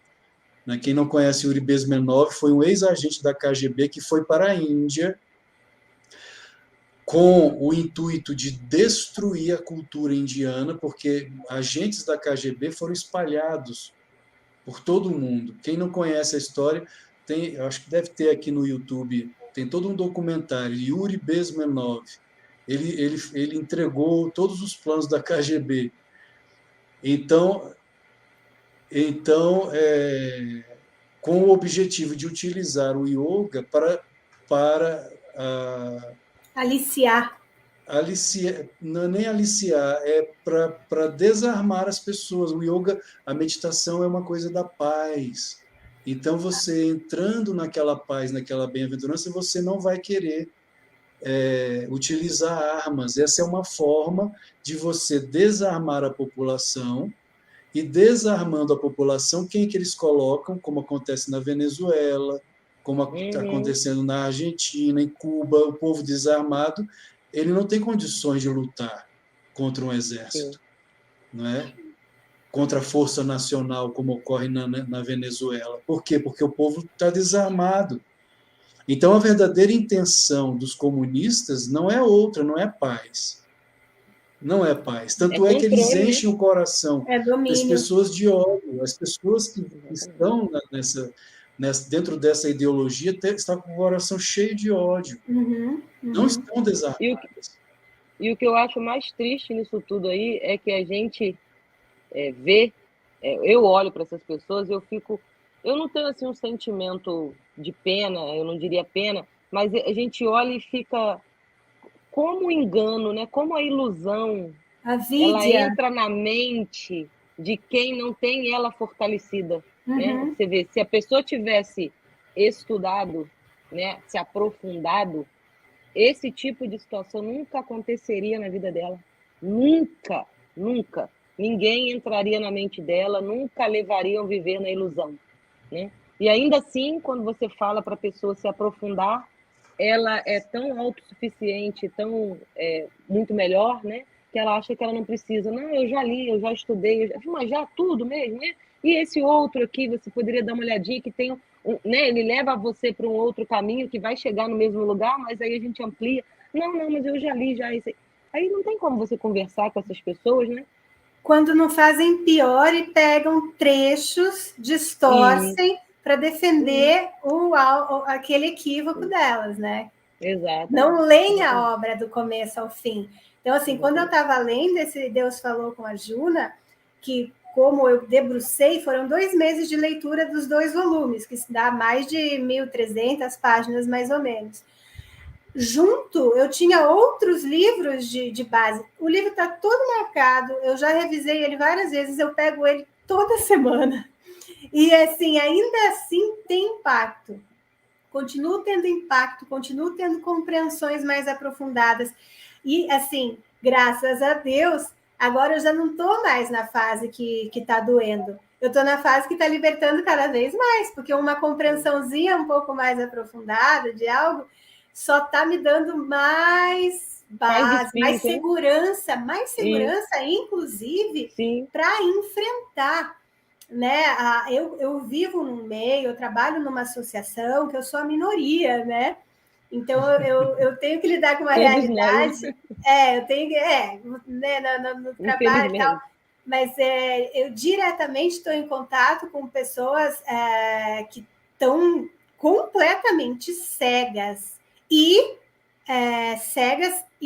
Quem não conhece Yuri Bezmenov foi um ex-agente da KGB que foi para a Índia com o intuito de destruir a cultura indiana, porque agentes da KGB foram espalhados por todo o mundo. Quem não conhece a história, acho que deve ter aqui no YouTube, tem todo um documentário, Yuri Bezmenov. Ele entregou todos os planos da KGB. Então com o objetivo de utilizar o yoga para aliciar, não é nem aliciar, é para desarmar as pessoas. O yoga, a meditação é uma coisa da paz. Então, você entrando naquela paz, naquela bem-aventurança, você não vai querer utilizar armas. Essa é uma forma de você desarmar a população. E desarmando a população, quem que eles colocam, como acontece na Venezuela, como está acontecendo na Argentina, em Cuba, o povo desarmado, ele não tem condições de lutar contra um exército, não é? Contra a força nacional, como ocorre na Venezuela. Por quê? Porque o povo está desarmado. Então, a verdadeira intenção dos comunistas não é outra, não é paz. Não é paz. Tanto é que eles enchem o coração das pessoas de ódio. As pessoas que estão dentro dessa ideologia estão com o coração cheio de ódio. Não estão desarmadas. E o que eu acho mais triste nisso tudo aí é que a gente vê, eu olho para essas pessoas e eu não tenho assim um sentimento de pena, eu não diria pena, mas a gente olha e fica como o engano, né? Como a ilusão, ela entra na mente de quem não tem ela fortalecida. Né? Você vê, se a pessoa tivesse estudado, né, se aprofundado, esse tipo de situação nunca aconteceria na vida dela. Nunca, nunca. Ninguém entraria na mente dela, nunca levariam a viver na ilusão. Né? E ainda assim, quando você fala para a pessoa se aprofundar, ela é tão autossuficiente, tão muito melhor, né? Que ela acha que ela não precisa. Não, eu já li, eu já estudei, mas já tudo mesmo, né? E esse outro aqui, você poderia dar uma olhadinha, que tem né? Ele leva você para um outro caminho que vai chegar no mesmo lugar, mas aí a gente amplia. Não, mas eu já li, já isso. Aí não tem como você conversar com essas pessoas, né? Quando não fazem pior e pegam trechos, distorcem para defender aquele equívoco delas, né? Exato. Não leem a obra do começo ao fim. Então, assim, quando eu estava lendo esse Deus Falou com a Arjuna, que como eu debrucei, foram 2 meses de leitura dos 2 volumes, que dá mais de 1.300 páginas, mais ou menos. Junto, eu tinha outros livros de base. O livro está todo marcado, eu já revisei ele várias vezes, eu pego ele toda semana. E, assim, ainda assim tem impacto. Continuo tendo impacto, continuo tendo compreensões mais aprofundadas. E, assim, graças a Deus, agora eu já não estou mais na fase que está doendo. Eu estou na fase que está libertando cada vez mais, porque uma compreensãozinha um pouco mais aprofundada de algo só está me dando mais base, mais segurança, inclusive, para enfrentar. Né? Eu vivo num meio, eu trabalho numa associação, que eu sou a minoria, né? Então eu tenho que lidar com uma realidade. Eu tenho né, no trabalho e tal, mas eu diretamente estou em contato com pessoas que estão completamente cegas e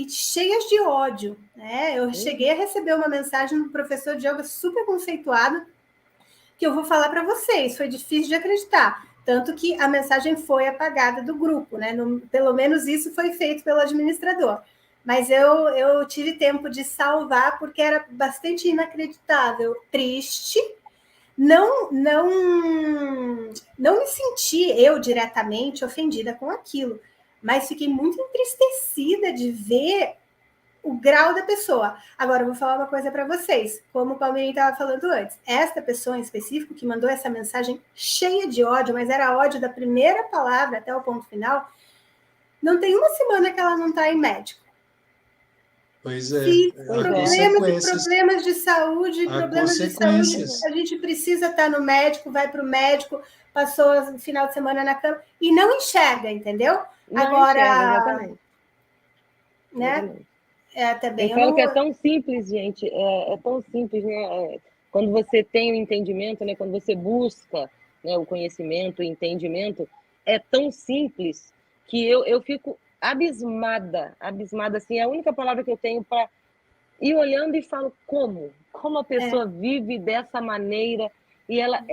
cheias de ódio. Né? Eu cheguei a receber uma mensagem do professor de yoga super conceituado, que eu vou falar para vocês, foi difícil de acreditar, tanto que a mensagem foi apagada do grupo, né? Pelo menos isso foi feito pelo administrador, mas eu tive tempo de salvar, porque era bastante inacreditável, triste, não me senti eu diretamente ofendida com aquilo, mas fiquei muito entristecida de ver o grau da pessoa. Agora, eu vou falar uma coisa para vocês, como o Palmeirinho estava falando antes. Esta pessoa em específico, que mandou essa mensagem cheia de ódio, mas era ódio da primeira palavra até o ponto final, não tem uma semana que ela não está em médico. Pois é. Sim, problemas de saúde, a gente precisa estar no médico, vai para o médico, passou o final de semana na cama, e não enxerga, entendeu? Não agora, enxerga, exatamente. Né? Exatamente. Também eu falo que é tão simples, gente, é tão simples, né? Quando você tem o entendimento, né? Quando você busca, né, o conhecimento, o entendimento, é tão simples que eu fico abismada, assim, é a única palavra que eu tenho para ir olhando e falo como a pessoa vive dessa maneira, e ela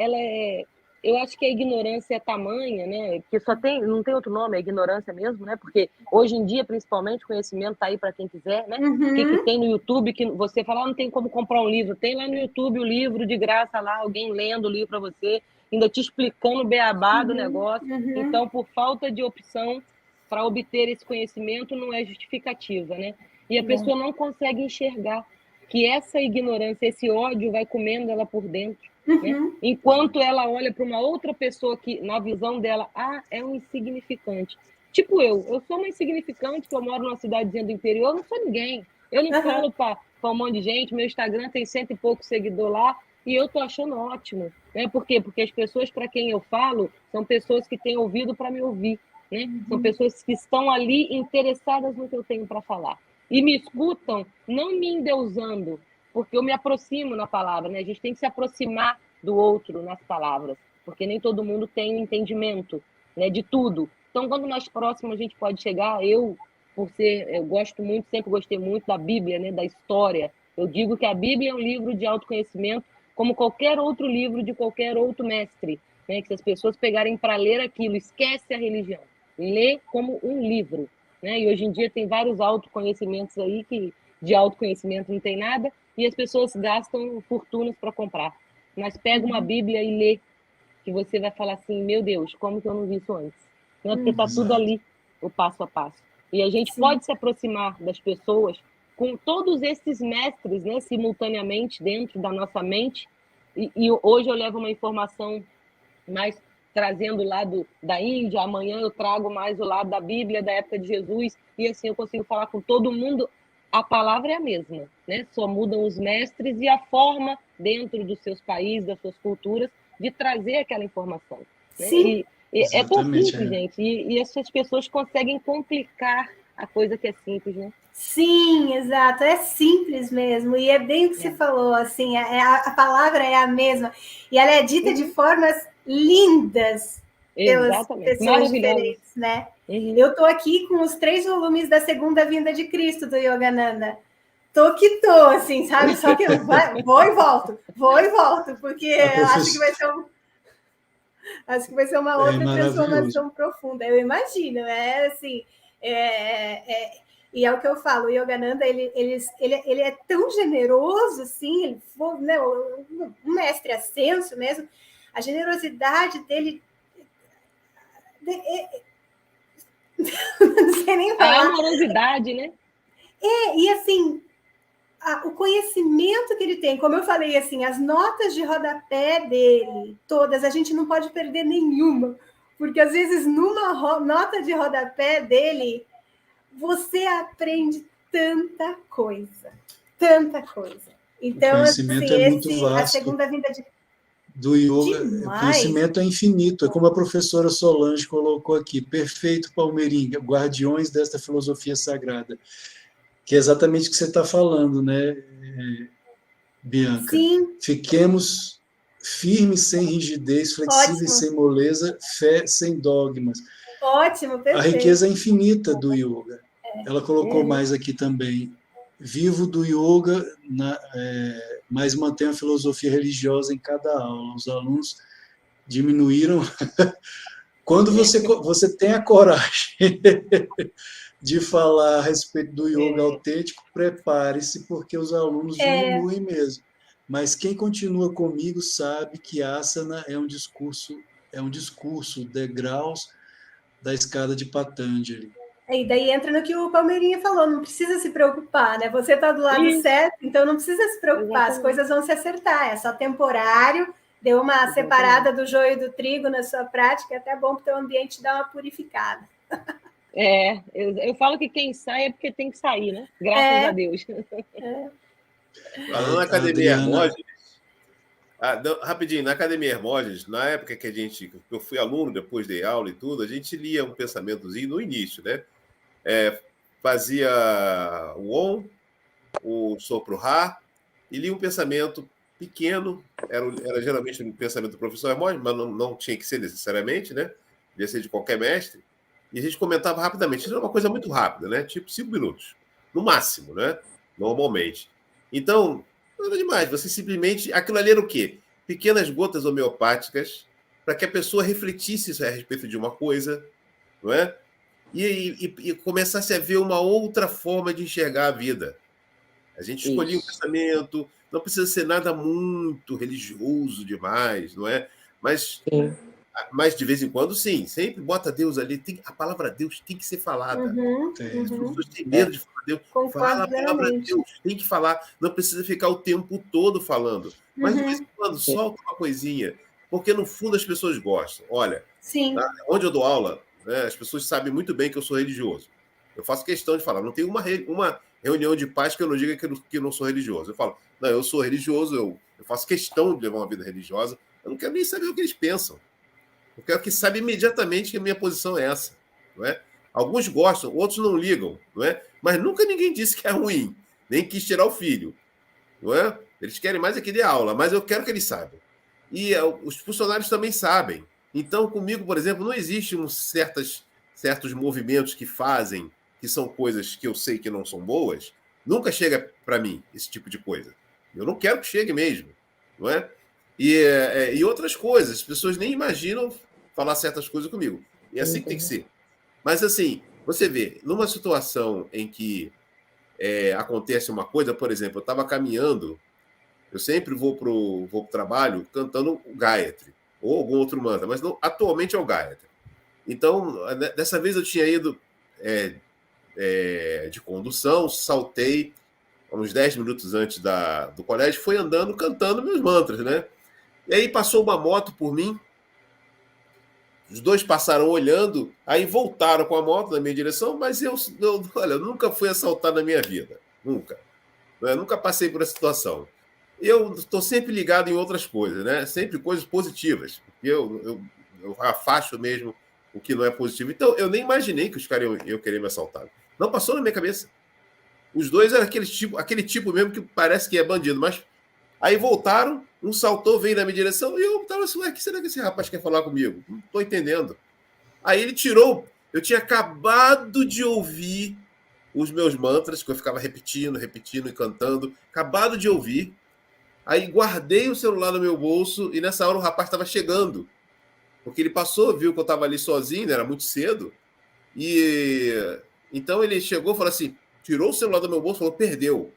eu acho que a ignorância é tamanha, né? Que não tem outro nome, é ignorância mesmo, né? Porque hoje em dia, principalmente, o conhecimento está aí para quem quiser, né? O que tem no YouTube que você fala, não tem como comprar um livro, tem lá no YouTube o livro de graça lá, alguém lendo o livro para você, ainda te explicando o beabá do negócio. Então, por falta de opção para obter esse conhecimento, não é justificativa, né? E a pessoa não consegue enxergar que essa ignorância, esse ódio vai comendo ela por dentro. Né? Enquanto ela olha para uma outra pessoa que, na visão dela, é um insignificante. Tipo eu sou uma insignificante, que eu moro numa cidadezinha do interior, eu não sou ninguém. Eu não falo para um monte de gente, meu Instagram tem 100 e poucos seguidores lá, e eu tô achando ótimo. Né? Por quê? Porque as pessoas para quem eu falo são pessoas que têm ouvido para me ouvir. Né? São pessoas que estão ali interessadas no que eu tenho para falar. E me escutam, não me endeusando, porque eu me aproximo na palavra, né? A gente tem que se aproximar do outro nas palavras, porque nem todo mundo tem um entendimento, né, de tudo. Então, quando mais próximo a gente pode chegar, eu gosto muito, sempre gostei muito da Bíblia, né, da história. Eu digo que a Bíblia é um livro de autoconhecimento, como qualquer outro livro de qualquer outro mestre, né? Que se as pessoas pegarem para ler aquilo, esquece a religião, lê como um livro. Né? E hoje em dia tem vários autoconhecimentos aí que de autoconhecimento não tem nada, e as pessoas gastam fortunas para comprar. Mas pega uma Bíblia e lê, que você vai falar assim, meu Deus, como que eu não vi isso antes? Né? Porque está tudo ali, o passo a passo. E a gente pode se aproximar das pessoas com todos esses mestres, né, simultaneamente dentro da nossa mente, e hoje eu levo uma informação mais trazendo o lado da Índia, amanhã eu trago mais o lado da Bíblia, da época de Jesus, e assim eu consigo falar com todo mundo. A palavra é a mesma, né? Só mudam os mestres e a forma dentro dos seus países, das suas culturas, de trazer aquela informação. Né? Sim. E é tão simples, gente, e essas pessoas conseguem complicar a coisa que é simples, né? Sim, exato, é simples mesmo, e é bem o que você falou, assim, a palavra é a mesma, e ela é dita de formas lindas pelas pessoas diferentes, né? Eu estou aqui com os 3 volumes da Segunda Vinda de Cristo, do Yogananda, Tô que tô, assim, sabe? Só que eu vou e volto, porque acho que vai ser uma outra transformação profunda. Eu imagino, assim, e é o que eu falo, o Yogananda, ele é tão generoso, assim, ele foi, né, um mestre ascenso mesmo, a generosidade dele... não sei nem falar. A amorosidade, né? E assim... o conhecimento que ele tem, como eu falei, assim, as notas de rodapé dele, todas, a gente não pode perder nenhuma, porque às vezes numa nota de rodapé dele, você aprende tanta coisa. Então, o conhecimento é muito vasto. A segunda vinda do yoga, o conhecimento é infinito, é como a professora Solange colocou aqui, perfeito, Palmeirinha, guardiões desta filosofia sagrada. Que é exatamente o que você está falando, né, Bianca? Sim. Fiquemos firmes sem rigidez, flexíveis sem moleza, fé sem dogmas. Ótimo, perfeito. A riqueza é infinita do yoga. Ela colocou mais aqui também. Vivo do yoga, mas mantenho a filosofia religiosa em cada aula. Os alunos diminuíram. Quando você tem a coragem de falar a respeito do yoga autêntico, prepare-se, porque os alunos diminuem mesmo. Mas quem continua comigo sabe que asana é um discurso, degraus da escada de Patanjali. E daí entra no que o Palmeirinha falou, não precisa se preocupar, né? Você está do lado certo, então não precisa se preocupar, as coisas vão se acertar, é só temporário, deu uma separada do joio e do trigo na sua prática, é até bom para o teu ambiente dar uma purificada. Eu falo que quem sai é porque tem que sair, né? Graças a Deus. Falando na Academia Hermógenes, rapidinho, na Academia Hermógenes, na época que eu fui aluno, depois dei aula e tudo, a gente lia um pensamentozinho no início, né? Fazia o Om, o sopro Ra, e lia um pensamento pequeno, era geralmente um pensamento do professor Hermógenes, mas não tinha que ser necessariamente, né? Podia ser de qualquer mestre, e a gente comentava rapidamente. Isso era uma coisa muito rápida, né? Tipo 5 minutos, no máximo, né? Normalmente. Então, nada demais. Você simplesmente... Aquilo ali era o quê? Pequenas gotas homeopáticas para que a pessoa refletisse a respeito de uma coisa, não é? E começasse a ver uma outra forma de enxergar a vida. A gente escolhia um pensamento, não precisa ser nada muito religioso demais, não é? Mas de vez em quando, sim, sempre bota Deus ali. A palavra Deus tem que ser falada. As pessoas têm medo de falar Deus. Fala a palavra Deus, tem que falar. Não precisa ficar o tempo todo falando. Mas de vez em quando, solta uma coisinha. Porque, no fundo, as pessoas gostam. Olha, onde eu dou aula, né, as pessoas sabem muito bem que eu sou religioso. Eu faço questão de falar. Não tem uma reunião de paz que eu não diga que eu não sou religioso. Eu falo, não, eu sou religioso, eu faço questão de levar uma vida religiosa. Eu não quero nem saber o que eles pensam. Eu quero que saiba imediatamente que a minha posição é essa. Não é? Alguns gostam, outros não ligam. Não é? Mas nunca ninguém disse que é ruim, nem quis tirar o filho. Não é? Eles querem mais é que dê aula, mas eu quero que eles saibam. E os funcionários também sabem. Então, comigo, por exemplo, não existem certos movimentos que fazem, que são coisas que eu sei que não são boas. Nunca chega para mim esse tipo de coisa. Eu não quero que chegue mesmo. Não é? E outras coisas. As pessoas nem imaginam falar certas coisas comigo. E é assim que tem que ser. Mas, assim, você vê, numa situação em que acontece uma coisa, por exemplo, eu estava caminhando, eu sempre vou pro trabalho cantando o Gayatri, ou algum outro mantra, mas atualmente é o Gayatri. Então, dessa vez eu tinha ido de condução, saltei uns 10 minutos antes do colégio, fui andando, cantando meus mantras, né? E aí passou uma moto por mim, os dois passaram olhando, aí voltaram com a moto na minha direção, mas eu nunca fui assaltado na minha vida. Nunca. Eu nunca passei por essa situação. Eu estou sempre ligado em outras coisas, né? Sempre coisas positivas. Eu afasto mesmo o que não é positivo. Então, eu nem imaginei que os caras iam querer me assaltar. Não passou na minha cabeça. Os dois eram aquele tipo mesmo que parece que é bandido, mas aí voltaram, um saltou, veio na minha direção, e eu estava assim, ué, o que será que esse rapaz quer falar comigo? Não estou entendendo. Aí ele tirou, eu tinha acabado de ouvir os meus mantras, que eu ficava repetindo e cantando, acabado de ouvir. Aí guardei o celular no meu bolso e nessa hora o rapaz estava chegando. Porque ele passou, viu que eu estava ali sozinho, né? Era muito cedo. E então ele chegou e falou assim, tirou o celular do meu bolso e falou, perdeu.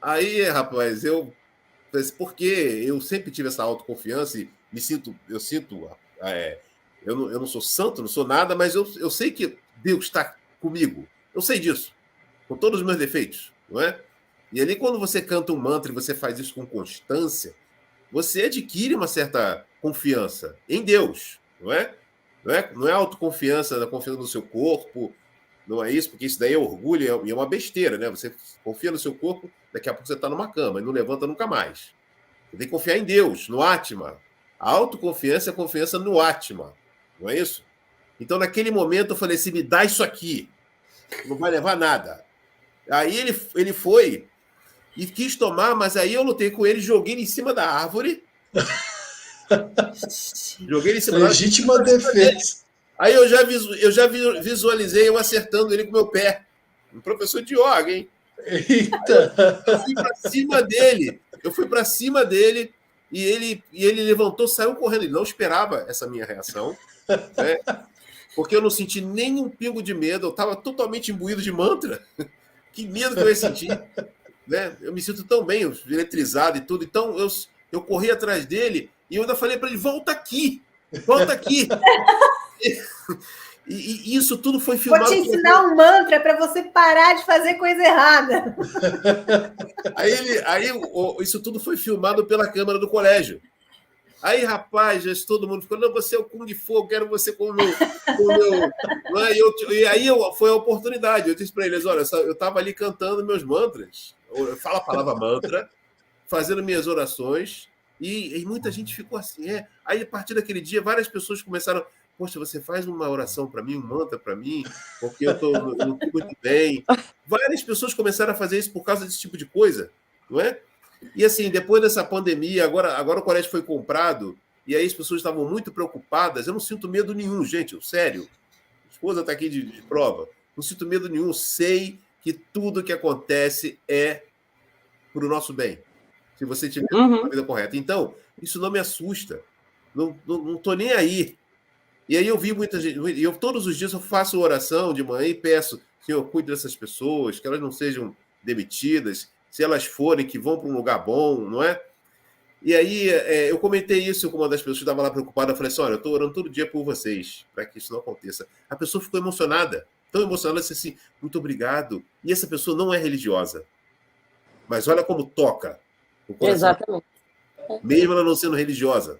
Aí, rapaz, eu falei assim, porque eu sempre tive essa autoconfiança e eu sinto, eu não sou santo, não sou nada, mas eu sei que Deus está comigo. Eu sei disso, com todos os meus defeitos, não é? E ali, quando você canta um mantra e você faz isso com constância, você adquire uma certa confiança em Deus, não é? Não é autoconfiança, da confiança no seu corpo, não é isso, porque isso daí é orgulho e é uma besteira, né? Você confia no seu corpo, daqui a pouco você está numa cama e não levanta nunca mais. Você tem que confiar em Deus, no Atma. A autoconfiança é a confiança no Atma, não é isso? Então, naquele momento, eu falei assim, me dá isso aqui, não vai levar nada. Aí ele foi e quis tomar, mas aí eu lutei com ele, joguei ele em cima da árvore. Joguei ele em cima da árvore. Legítima defesa. Aí eu já visualizei eu acertando ele com o meu pé. Um professor de yoga, hein? Eita! Eu fui para cima dele e ele levantou, saiu correndo. Ele não esperava essa minha reação, né? Porque eu não senti nem um pingo de medo. Eu estava totalmente imbuído de mantra. Que medo que eu ia sentir, né? Eu me sinto tão bem, eletrizado e tudo. Então eu corri atrás dele e eu ainda falei para ele, volta aqui. E isso tudo foi filmado. Vou te ensinar um mantra para você parar de fazer coisa errada. Aí isso tudo foi filmado pela câmera do colégio. Aí, rapaz, todo mundo ficou, não, você é o Kung Fu, eu quero você como meu... E aí foi a oportunidade. Eu disse para eles, olha, eu estava ali cantando meus mantras. Eu falo a palavra mantra, fazendo minhas orações, e muita gente ficou assim. Aí, a partir daquele dia, várias pessoas começaram, poxa, você faz uma oração para mim, um mantra para mim, porque eu não estou muito bem. Várias pessoas começaram a fazer isso por causa desse tipo de coisa, não é? E assim, depois dessa pandemia, agora o colégio foi comprado, e aí as pessoas estavam muito preocupadas. Eu não sinto medo nenhum, gente, sério. A esposa está aqui de prova. Não sinto medo nenhum. Sei que tudo que acontece é para o nosso bem, se você tiver a vida correta. Então, isso não me assusta. Não estou nem aí. E aí eu vi muita gente. Todos os dias eu faço oração de manhã e peço, Senhor, cuide dessas pessoas, que elas não sejam demitidas, se elas forem, que vão para um lugar bom, não é? E aí eu comentei isso com uma das pessoas que estava lá preocupada. Eu falei assim, olha, eu estou orando todo dia por vocês, para que isso não aconteça. A pessoa ficou emocionada, tão emocionada, disse assim, muito obrigado. E essa pessoa não é religiosa. Mas olha como toca o coração. Exatamente. Mesmo ela não sendo religiosa.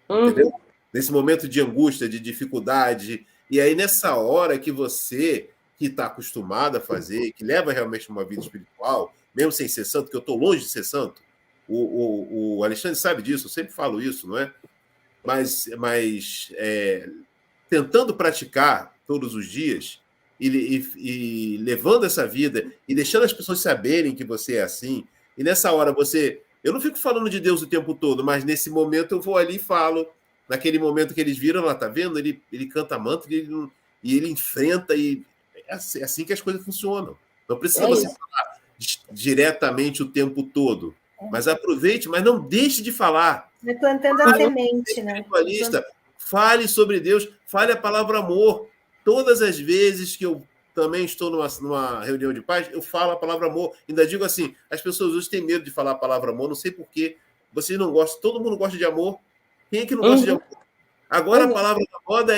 Entendeu? Nesse momento de angústia, de dificuldade. E aí, nessa hora que você, que está acostumado a fazer, que leva realmente uma vida espiritual, mesmo sem ser santo, que eu estou longe de ser santo, o Alexandre sabe disso, eu sempre falo isso, não é? Mas tentando praticar todos os dias e levando essa vida e deixando as pessoas saberem que você é assim, e nessa hora eu não fico falando de Deus o tempo todo, mas nesse momento eu vou ali e falo, naquele momento que eles viram, lá, tá vendo? Ele canta mantra e ele enfrenta, e é assim que as coisas funcionam. Não precisa você falar diretamente o tempo todo, mas aproveite, mas não deixe de falar. Vai plantando a semente, né? Fale sobre Deus, fale a palavra amor. Todas as vezes que eu também estou numa reunião de paz, eu falo a palavra amor. Ainda digo assim, as pessoas hoje têm medo de falar a palavra amor, não sei porquê. Vocês não gostam, todo mundo gosta de amor. Quem é que não gosta de amor? Agora a palavra da moda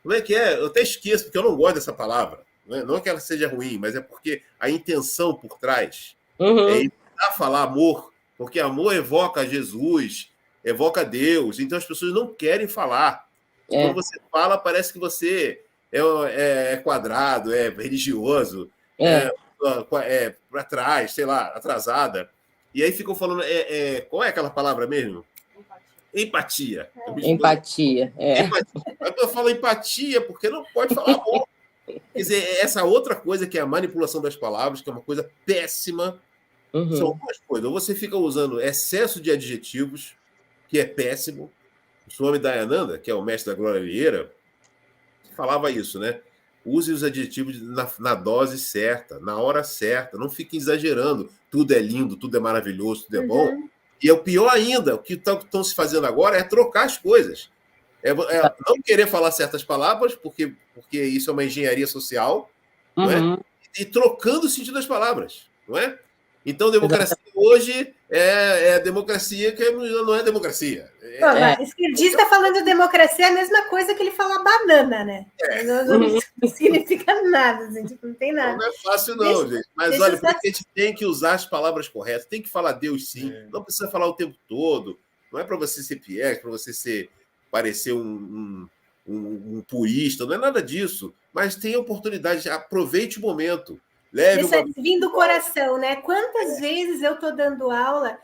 como é que é? Eu até esqueço, porque eu não gosto dessa palavra. Não é que ela seja ruim, mas é porque a intenção por trás é evitar falar amor, porque amor evoca Jesus, evoca Deus, então as pessoas não querem falar. Quando você fala, parece que você é quadrado, é religioso, para trás, sei lá, atrasada. E aí ficam falando, qual é aquela palavra mesmo? Empatia. Empatia. Eu falo empatia porque não pode falar amor. Quer dizer, essa outra coisa que é a manipulação das palavras, que é uma coisa péssima. São duas coisas. Ou você fica usando excesso de adjetivos, que é péssimo. O Swami Dayananda, que é o mestre da Glória Vieira, falava isso, né? use os adjetivos na dose certa, na hora certa. Não fique exagerando. Tudo é lindo, tudo é maravilhoso, tudo é bom. E é o pior ainda, o que estão se fazendo agora é trocar as coisas. Não querer falar certas palavras, porque isso é uma engenharia social, não é? E trocando o sentido das palavras, não é? Então, democracia hoje é democracia que não é democracia. Esquerdista falando de democracia é a mesma coisa que ele falar banana, né? Não significa nada, gente, não tem nada. Não é fácil, não, gente. Mas olha, porque a gente tem que usar as palavras corretas, tem que falar Deus sim, não precisa falar o tempo todo. Não é para você ser piegas, para você parecer um purista, não é nada disso. Mas tem oportunidade, aproveite o momento. Isso é vindo do coração, né? Quantas vezes eu estou dando aula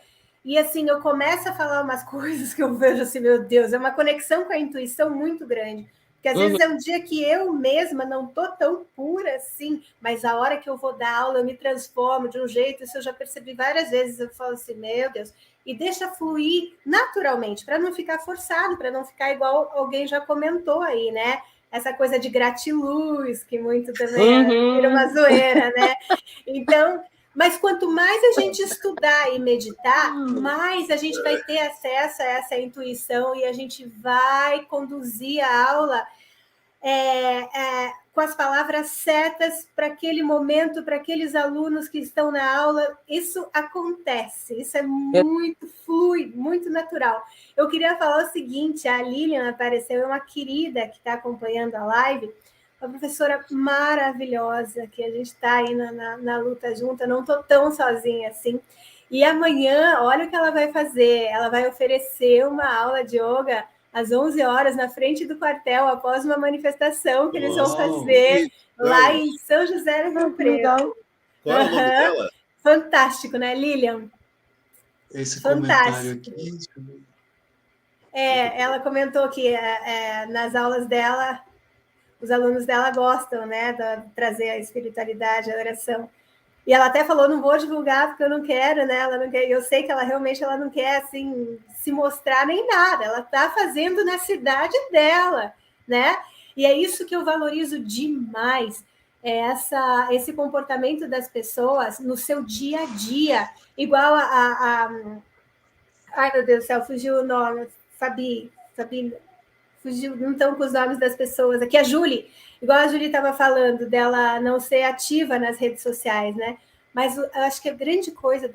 e assim eu começo a falar umas coisas que eu vejo assim, meu Deus, é uma conexão com a intuição muito grande. Porque às vezes é um dia que eu mesma não estou tão pura assim, mas a hora que eu vou dar aula eu me transformo de um jeito, isso eu já percebi várias vezes, eu falo assim, meu Deus, e deixa fluir naturalmente, para não ficar forçado, para não ficar igual alguém já comentou aí, né? Essa coisa de gratiluz, que muito também vira uma zoeira, né? Então, mas quanto mais a gente estudar e meditar, mais a gente vai ter acesso a essa intuição e a gente vai conduzir a aula com as palavras certas para aquele momento, para aqueles alunos que estão na aula. Isso acontece, isso é muito fluido, muito natural. Eu queria falar o seguinte, a Lilian apareceu, é uma querida que está acompanhando a live, uma professora maravilhosa, que a gente está aí na luta junto, eu não estou tão sozinha assim. E amanhã, olha o que ela vai fazer, ela vai oferecer uma aula de yoga às 11 horas, na frente do quartel, após uma manifestação que eles vão fazer lá em São José do Rio Preto. Qual é o nome dela? Fantástico, né, Lilian? Esse comentário aqui... ela comentou que nas aulas dela, os alunos dela gostam, né, de trazer a espiritualidade, a oração. E ela até falou, não vou divulgar porque eu não quero, né? Ela não quer, eu sei que ela realmente não quer assim se mostrar nem nada. Ela está fazendo na cidade dela, né? E é isso que eu valorizo demais, esse comportamento das pessoas no seu dia a dia, igual ai meu Deus do céu, fugiu o nome, Fabi, fugiu, não estão com os nomes das pessoas aqui, a Júlia. Igual a Júlia estava falando, dela não ser ativa nas redes sociais, né? Mas eu acho que a grande coisa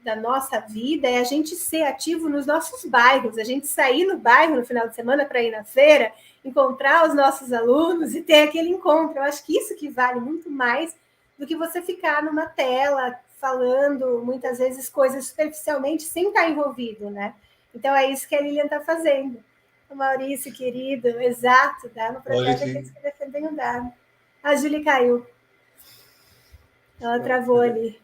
da nossa vida é a gente ser ativo nos nossos bairros, a gente sair no bairro no final de semana para ir na feira, encontrar os nossos alunos e ter aquele encontro. Eu acho que isso que vale muito mais do que você ficar numa tela falando muitas vezes coisas superficialmente sem estar envolvido, né? Então é isso que a Lilian está fazendo. O Maurício, querido, exato, dá no projeto aqueles que defendem o Dharma. A Júlia caiu. Ela travou ali.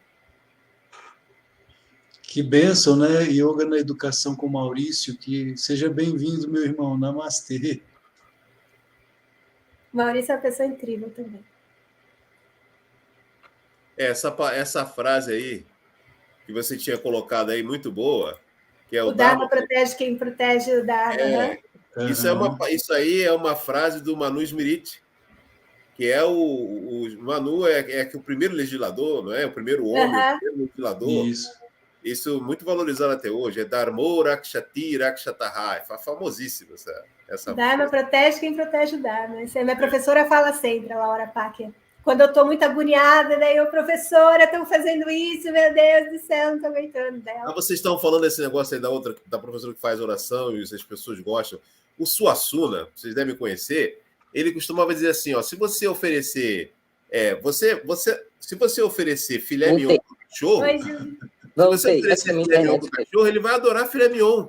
Que bênção, né? Yoga na educação com Maurício, que seja bem-vindo, meu irmão. Namastê. Maurício é uma pessoa incrível também. Essa frase aí, que você tinha colocado aí, muito boa, que é o Dharma protege quem protege o Dharma. Isso aí é uma frase do Manu Smriti, que é o Manu é o primeiro legislador, não é? O primeiro homem, o primeiro legislador. Isso muito valorizado até hoje. É Dharmo Rakshati Rakshataha. É famosíssimo essa Dharma protege quem protege o Dharma. Isso aí, minha professora fala sempre, a Laura Packer. Quando eu estou muito agoniada, daí eu, professora, estão fazendo isso, meu Deus do céu, não estou aguentando dela. Vocês estão falando desse negócio aí da professora que faz oração e as pessoas gostam. O Suassuna, vocês devem conhecer, ele costumava dizer assim, ó, se você oferecer se você oferecer filé mignon pro cachorro, ele vai adorar filé mignon.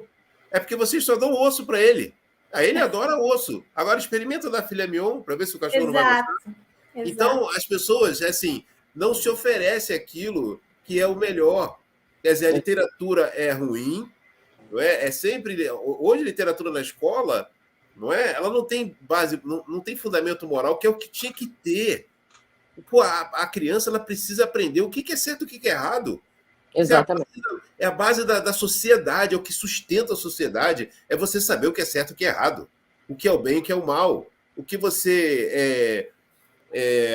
É porque vocês só dão osso para ele. Aí ele adora osso. Agora experimenta dar filé mignon para ver se o cachorro não vai gostar. Então, as pessoas, assim, não se oferecem aquilo que é o melhor. Quer dizer, a literatura é ruim, não é? É sempre... Hoje, a literatura na escola, não é? Ela não tem base, não tem fundamento moral, que é o que tinha que ter. Pô, a criança ela precisa aprender o que é certo e o que é errado. Exatamente. É a base da sociedade, é o que sustenta a sociedade, é você saber o que é certo e o que é errado, o que é o bem e o que é o mal, o que você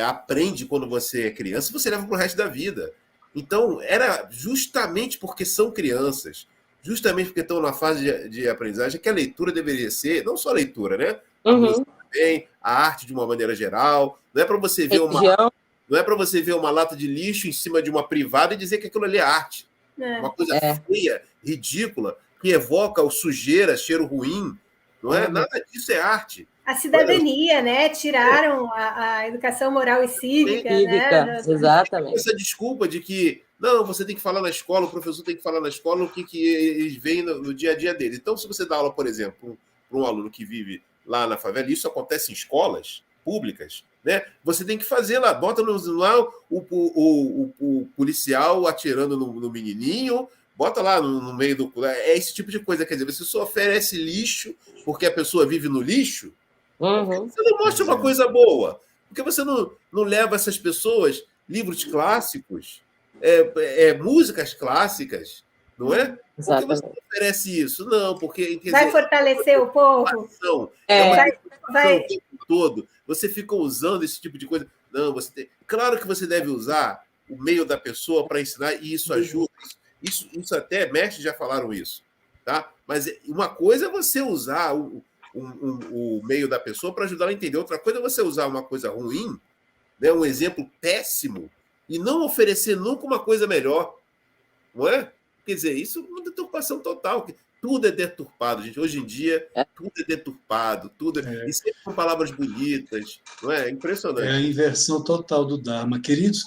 aprende quando você é criança, você leva para o resto da vida. Então, era justamente porque são crianças, justamente porque estão na fase de aprendizagem, que a leitura deveria ser, não só a leitura, né? A música também, a arte de uma maneira geral. Não é para você ver uma lata de lixo em cima de uma privada e dizer que aquilo ali é arte. Uma coisa feia, ridícula, que evoca sujeira, cheiro ruim. Não é? Nada disso é arte. A cidadania, né? Tiraram a educação moral e cívica, né? Exatamente. Essa desculpa de que não, você tem que falar na escola, o professor tem que falar na escola o que eles veem no dia a dia deles. Então, se você dá aula, por exemplo, para um aluno que vive lá na favela, isso acontece em escolas públicas, né? Você tem que fazer lá, bota lá o policial atirando no menininho, bota lá no meio do... É esse tipo de coisa, quer dizer, você só oferece lixo porque a pessoa vive no lixo. Você não mostra uma coisa boa. Porque você não leva essas pessoas livros clássicos, músicas clássicas, não é? Por que você não oferece isso? Não, porque... Vai fortalecer o povo? Vai o tempo todo. Você fica usando esse tipo de coisa. Não, claro que você deve usar o meio da pessoa para ensinar, e isso ajuda. Isso até mestres já falaram isso. Tá? Mas uma coisa é você usar o meio da pessoa para ajudar ela a entender. Outra coisa é você usar uma coisa ruim, né, um exemplo péssimo, e não oferecer nunca uma coisa melhor. Não é? Quer dizer, isso é uma deturpação total. Tudo é deturpado, gente. Hoje em dia, tudo é deturpado. E sempre com palavras bonitas. Não é? É impressionante. É a inversão total do Dharma. Queridos,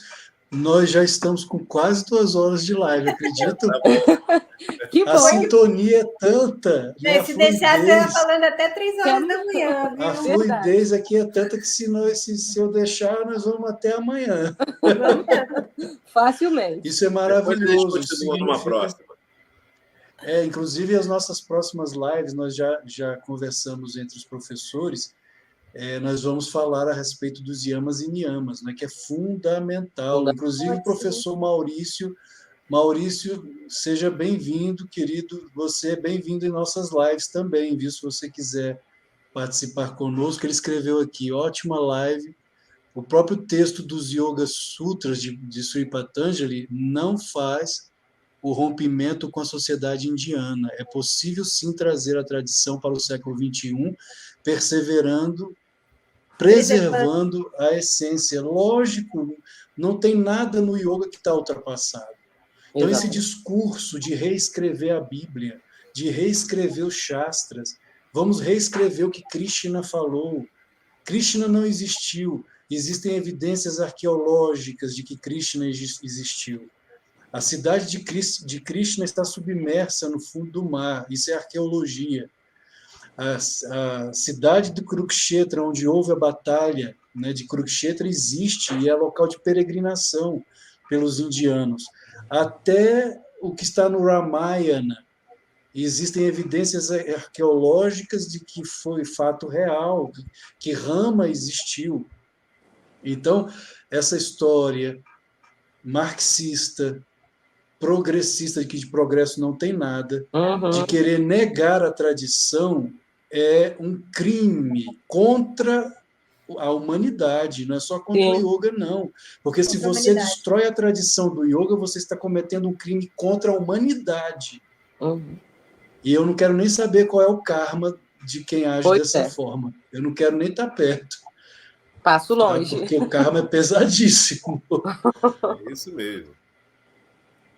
nós já estamos com quase 2 horas de live, acredita? Que bom. A sintonia é tanta. Né? Se deixar, você vai falando até 3 horas da manhã. Viu? A fluidez aqui é tanta que se eu deixar, nós vamos até amanhã. Facilmente. Isso é maravilhoso. Depois a gente continua numa próxima. Inclusive, as nossas próximas lives, nós já conversamos entre os professores, nós vamos falar a respeito dos yamas e niyamas, né, que é fundamental. Inclusive, o professor Maurício, seja bem-vindo, querido. Você é bem-vindo em nossas lives também, viu? Se você quiser participar conosco, ele escreveu aqui, ótima live. O próprio texto dos Yoga Sutras de Sri Patanjali não faz o rompimento com a sociedade indiana. É possível, sim, trazer a tradição para o século XXI, preservando a essência. Lógico, não tem nada no yoga que está ultrapassado. Então, esse discurso de reescrever a Bíblia, de reescrever os Shastras, vamos reescrever o que Krishna falou. Krishna não existiu. Existem evidências arqueológicas de que Krishna existiu. A cidade de Krishna está submersa no fundo do mar. Isso é arqueologia. A cidade de Kurukshetra, onde houve a batalha, né, de Kurukshetra, existe e é local de peregrinação pelos indianos. Até o que está no Ramayana, existem evidências arqueológicas de que foi fato real, que Rama existiu. Então, essa história marxista, progressista, de que de progresso não tem nada, de querer negar a tradição, é um crime contra a humanidade, não é só contra o yoga, não. Porque se você destrói a tradição do yoga, você está cometendo um crime contra a humanidade. E eu não quero nem saber qual é o karma de quem age dessa forma. Eu não quero nem estar perto. Passo longe. Porque o karma é pesadíssimo. É isso mesmo.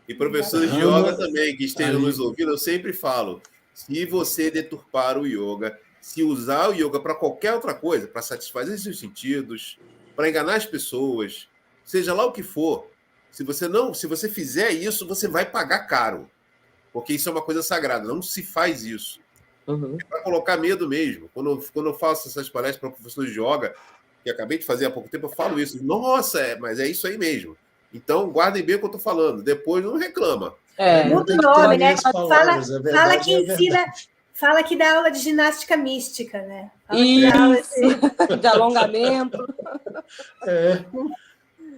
E professores de yoga também, que estejam nos ouvindo, eu sempre falo, se você deturpar o yoga, se usar o yoga para qualquer outra coisa, para satisfazer seus sentidos, para enganar as pessoas, seja lá o que for, se você fizer isso, você vai pagar caro. Porque isso é uma coisa sagrada, não se faz isso. É para colocar medo mesmo. Quando eu faço essas palestras para professores de yoga, que acabei de fazer há pouco tempo, eu falo isso. Nossa, mas é isso aí mesmo. Então, guardem bem o que eu estou falando. Depois não reclama. Muda o nome, né? Fala que ensina, fala que dá aula de ginástica mística, né? De alongamento.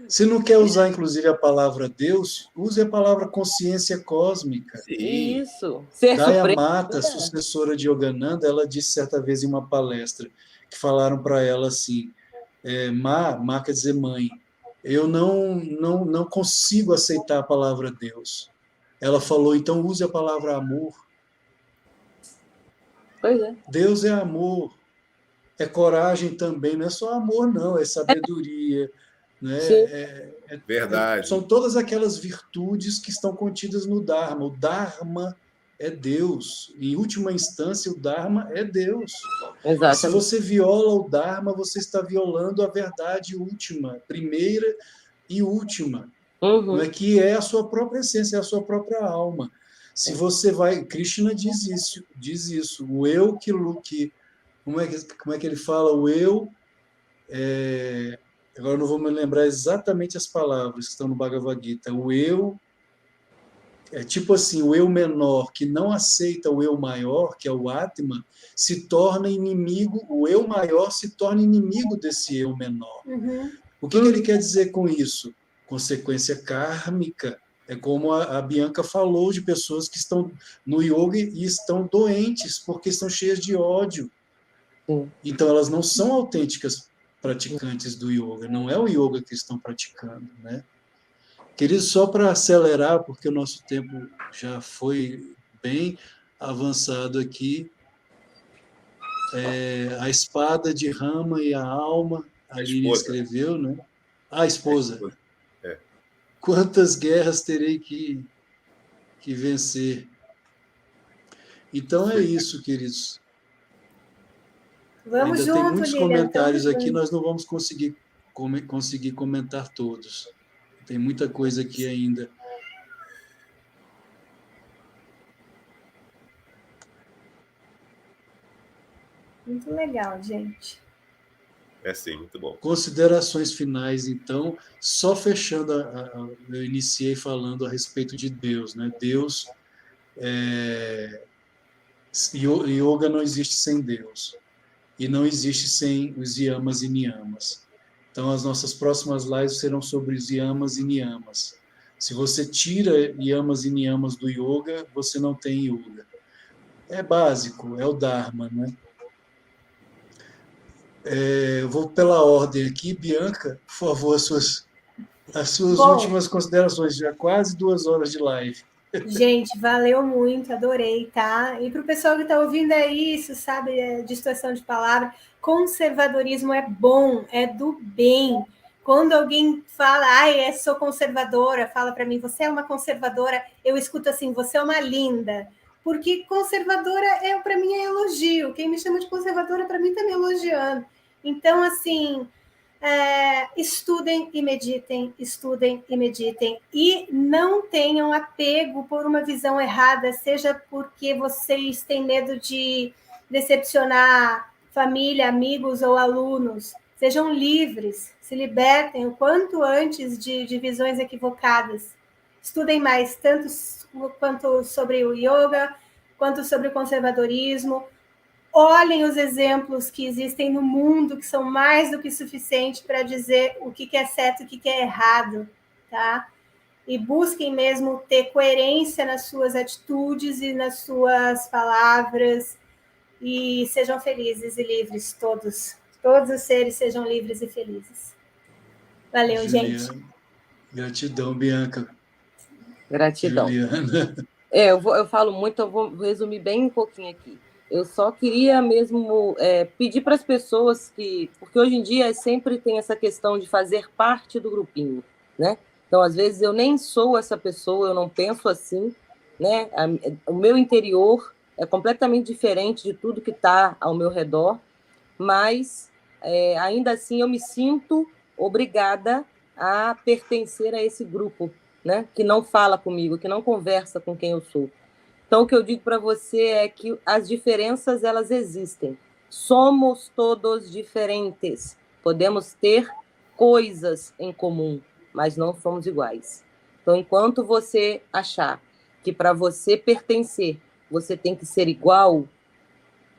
Se não quer usar, inclusive, a palavra Deus, use a palavra consciência cósmica. Sim. Isso. Daya Mata, sucessora de Yogananda, ela disse certa vez em uma palestra, que falaram para ela assim, Ma quer dizer mãe. Eu não consigo aceitar a palavra Deus. Ela falou, então use a palavra amor. Pois é. Deus é amor, é coragem também, não é só amor, não, é sabedoria, né? Verdade. São todas aquelas virtudes que estão contidas no Dharma. O Dharma é Deus. Em última instância, o Dharma é Deus. Exatamente. Se você viola o Dharma, você está violando a verdade última, primeira e última, não é, que é a sua própria essência, é a sua própria alma. Se você vai... Krishna diz isso. O eu que como é que ele fala? O eu... agora eu não vou me lembrar exatamente as palavras que estão no Bhagavad Gita. O eu... É tipo assim, o eu menor que não aceita o eu maior, que é o Atma, se torna inimigo, o eu maior se torna inimigo desse eu menor. O que ele quer dizer com isso? Consequência kármica. É como a Bianca falou, de pessoas que estão no yoga e estão doentes porque estão cheias de ódio. Então, elas não são autênticas praticantes do yoga, não é o yoga que estão praticando, né? Querido, só para acelerar, porque o nosso tempo já foi bem avançado aqui, a espada de Rama e a alma, a Aline escreveu, né? A esposa. Quantas guerras terei que vencer? Então é isso, queridos. Vamos Ainda junto, tem muitos Lilian, comentários aqui, junto. nós não vamos conseguir comentar todos. Tem muita coisa aqui ainda. Muito legal, gente. É sim, muito bom. Considerações finais, então, só fechando, eu iniciei falando a respeito de Deus, né? Deus, yoga não existe sem Deus, e não existe sem os yamas e niyamas. Então, as nossas próximas lives serão sobre os yamas e niyamas. Se você tira yamas e niyamas do yoga, você não tem yoga. É básico, é o Dharma, né? Eu vou pela ordem aqui. Bianca, por favor, as suas últimas considerações. Já quase 2 horas de live. Gente, valeu muito, adorei, tá? E para o pessoal que está ouvindo isso, sabe, distorção de palavra, conservadorismo é bom, é do bem. Quando alguém fala, sou conservadora, fala para mim, você é uma conservadora, eu escuto assim, você é uma linda. Porque conservadora, para mim, é elogio. Quem me chama de conservadora, para mim, está me elogiando. Então, assim, estudem e meditem, e não tenham apego por uma visão errada, seja porque vocês têm medo de decepcionar família, amigos ou alunos. Sejam livres, se libertem o quanto antes de visões equivocadas. Estudem mais, tanto quanto sobre o yoga, quanto sobre o conservadorismo. Olhem os exemplos que existem no mundo, que são mais do que suficientes para dizer o que é certo e o que é errado, tá? E busquem mesmo ter coerência nas suas atitudes e nas suas palavras, e sejam felizes e livres, todos. Todos os seres sejam livres e felizes. Valeu, gente. Gratidão, Bianca. Gratidão. Juliana. Eu falo muito, eu vou resumir bem um pouquinho aqui. Eu só queria mesmo pedir para as pessoas porque hoje em dia sempre tem essa questão de fazer parte do grupinho, né? Então, às vezes, eu nem sou essa pessoa, eu não penso assim, né? O meu interior é completamente diferente de tudo que está ao meu redor, mas, ainda assim, eu me sinto obrigada a pertencer a esse grupo, né? Que não fala comigo, que não conversa com quem eu sou. Então, o que eu digo para você é que as diferenças, elas existem. Somos todos diferentes. Podemos ter coisas em comum, mas não somos iguais. Então, enquanto você achar que para você pertencer, você tem que ser igual,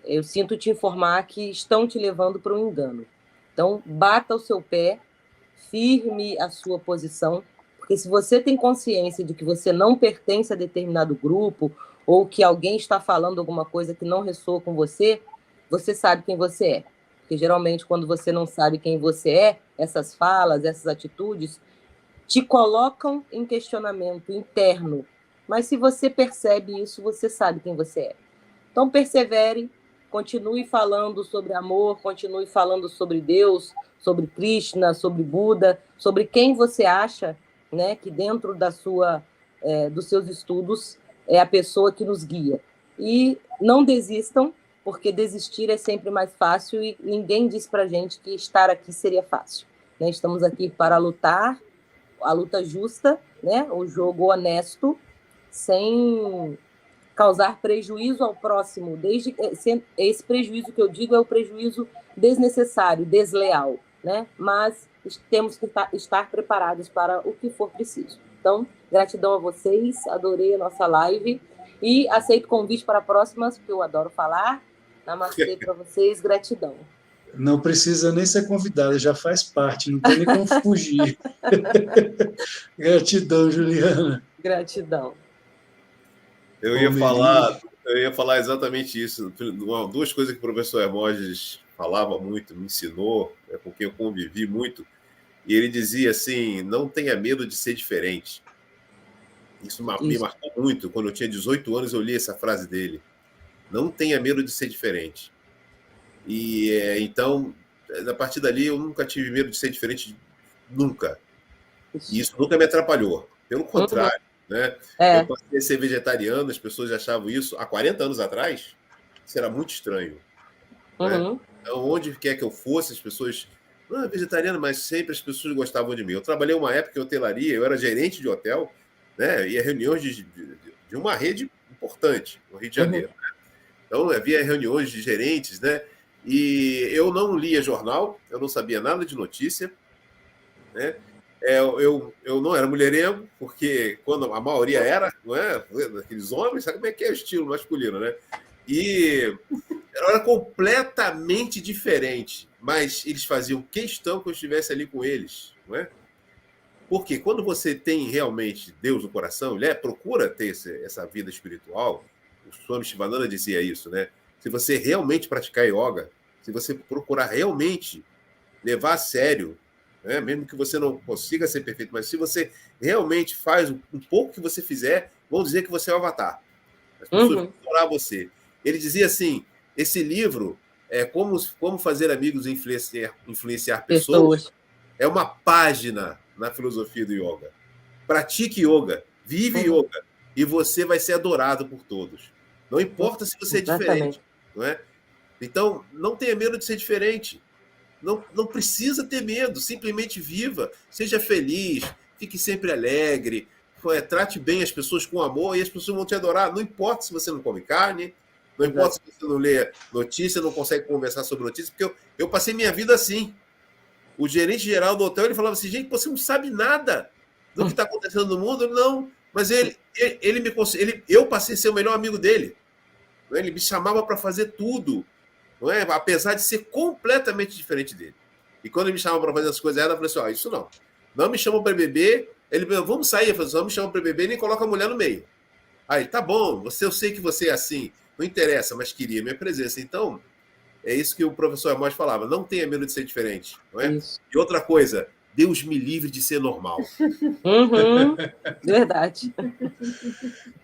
eu sinto te informar que estão te levando para um engano. Então, bata o seu pé, firme a sua posição, porque se você tem consciência de que você não pertence a determinado grupo, ou que alguém está falando alguma coisa que não ressoa com você, você sabe quem você é. Porque geralmente quando você não sabe quem você é, essas falas, essas atitudes te colocam em questionamento interno. Mas se você percebe isso, você sabe quem você é. Então persevere, continue falando sobre amor, continue falando sobre Deus, sobre Krishna, sobre Buda, sobre quem você acha, né, que dentro dos seus estudos é a pessoa que nos guia. E não desistam, porque desistir é sempre mais fácil e ninguém diz pra gente que estar aqui seria fácil. Né? Estamos aqui para lutar, a luta justa, né? O jogo honesto, sem causar prejuízo ao próximo. Esse prejuízo que eu digo é o prejuízo desnecessário, desleal, né? Mas temos que estar preparados para o que for preciso. Então, gratidão a vocês, adorei a nossa live e aceito o convite para próximas, porque eu adoro falar. Namastê para vocês, gratidão. Não precisa nem ser convidada, já faz parte, não tem nem como fugir. Gratidão, Juliana. Gratidão. Eu ia falar exatamente isso. Duas coisas que o professor Hermógenes falava muito, me ensinou, com quem eu convivi muito, e ele dizia assim, não tenha medo de ser diferente. Isso me marcou muito. Quando eu tinha 18 anos, eu li essa frase dele. Não tenha medo de ser diferente. E então, a partir dali, eu nunca tive medo de ser diferente, nunca. E isso nunca me atrapalhou. Pelo contrário, né? Eu passei a ser vegetariano, as pessoas achavam isso há 40 anos atrás, isso era muito estranho. Né? Então, onde quer que eu fosse, as pessoas... Não, é vegetariano, mas sempre as pessoas gostavam de mim. Eu trabalhei uma época em hotelaria, eu era gerente de hotel, né? Ia reuniões de uma rede importante no Rio de Janeiro. Né? Então, havia reuniões de gerentes, né? E eu não lia jornal, eu não sabia nada de notícia, né? Eu não era mulherengo, porque quando a maioria era, não é? Aqueles homens, sabe como é que é o estilo masculino, né? E era completamente diferente, mas eles faziam questão que eu estivesse ali com eles, não é? Porque quando você tem realmente Deus no coração, ele procura ter essa vida espiritual, o Swami Shivananda dizia isso, né? Se você realmente praticar yoga, se você procurar realmente levar a sério, né? Mesmo que você não consiga ser perfeito, mas se você realmente faz um pouco que você fizer, vão dizer que você é o avatar. As pessoas vão adorar você. Ele dizia assim, esse livro é como fazer amigos e influenciar pessoas. É uma página na filosofia do yoga. Pratique yoga, vive yoga, e você vai ser adorado por todos. Não importa se você é diferente, não é? Então, não tenha medo de ser diferente. Não precisa ter medo, simplesmente viva, seja feliz, fique sempre alegre, trate bem as pessoas com amor e as pessoas vão te adorar. Não importa se você não come carne, não importa se você não lê notícia, não consegue conversar sobre notícia, porque eu passei minha vida assim. O gerente geral do hotel ele falava assim, gente, você não sabe nada do que está acontecendo no mundo? Não, mas eu passei a ser o melhor amigo dele. Ele me chamava para fazer tudo. Não é? Apesar de ser completamente diferente dele. E quando ele me chamava para fazer as coisas erradas, eu falei assim, isso não me chamam para beber, ele falou, vamos sair, eu falei assim, não me chamam para beber, nem coloca a mulher no meio. Aí, tá bom, eu sei que você é assim, não interessa, mas queria minha presença. Então, é isso que o professor Hermógenes falava, não tenha medo de ser diferente. Não é? E outra coisa, Deus me livre de ser normal. Verdade.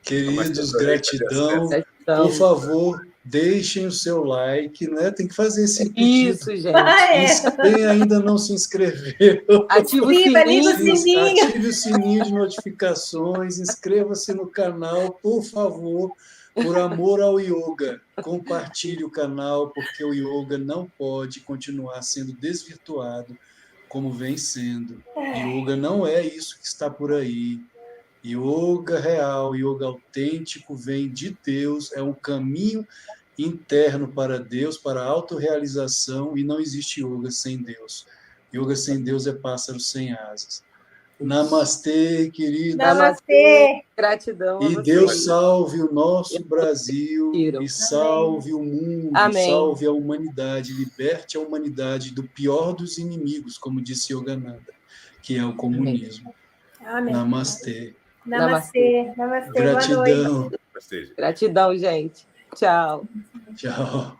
Queridos, gratidão. Por favor, deixem o seu like, né? Tem que fazer esse pedido. Isso, gente. Quem ainda não se inscreveu, ative o sininho. Ative o sininho de notificações, inscreva-se no canal, por favor, por amor ao yoga. Compartilhe o canal, porque o yoga não pode continuar sendo desvirtuado como vem sendo. Yoga não é isso que está por aí. Yoga real, yoga autêntico vem de Deus, é um caminho interno para Deus, para a autorrealização, e não existe yoga sem Deus. Yoga sem Deus é pássaro sem asas. Namastê, querido. Namastê. Gratidão. E Deus salve o nosso Brasil, e salve o mundo, salve a humanidade, liberte a humanidade do pior dos inimigos, como disse Yogananda, que é o comunismo. Amém. Namastê. Namastê. Gratidão. Gratidão, gente. Tchau. Tchau.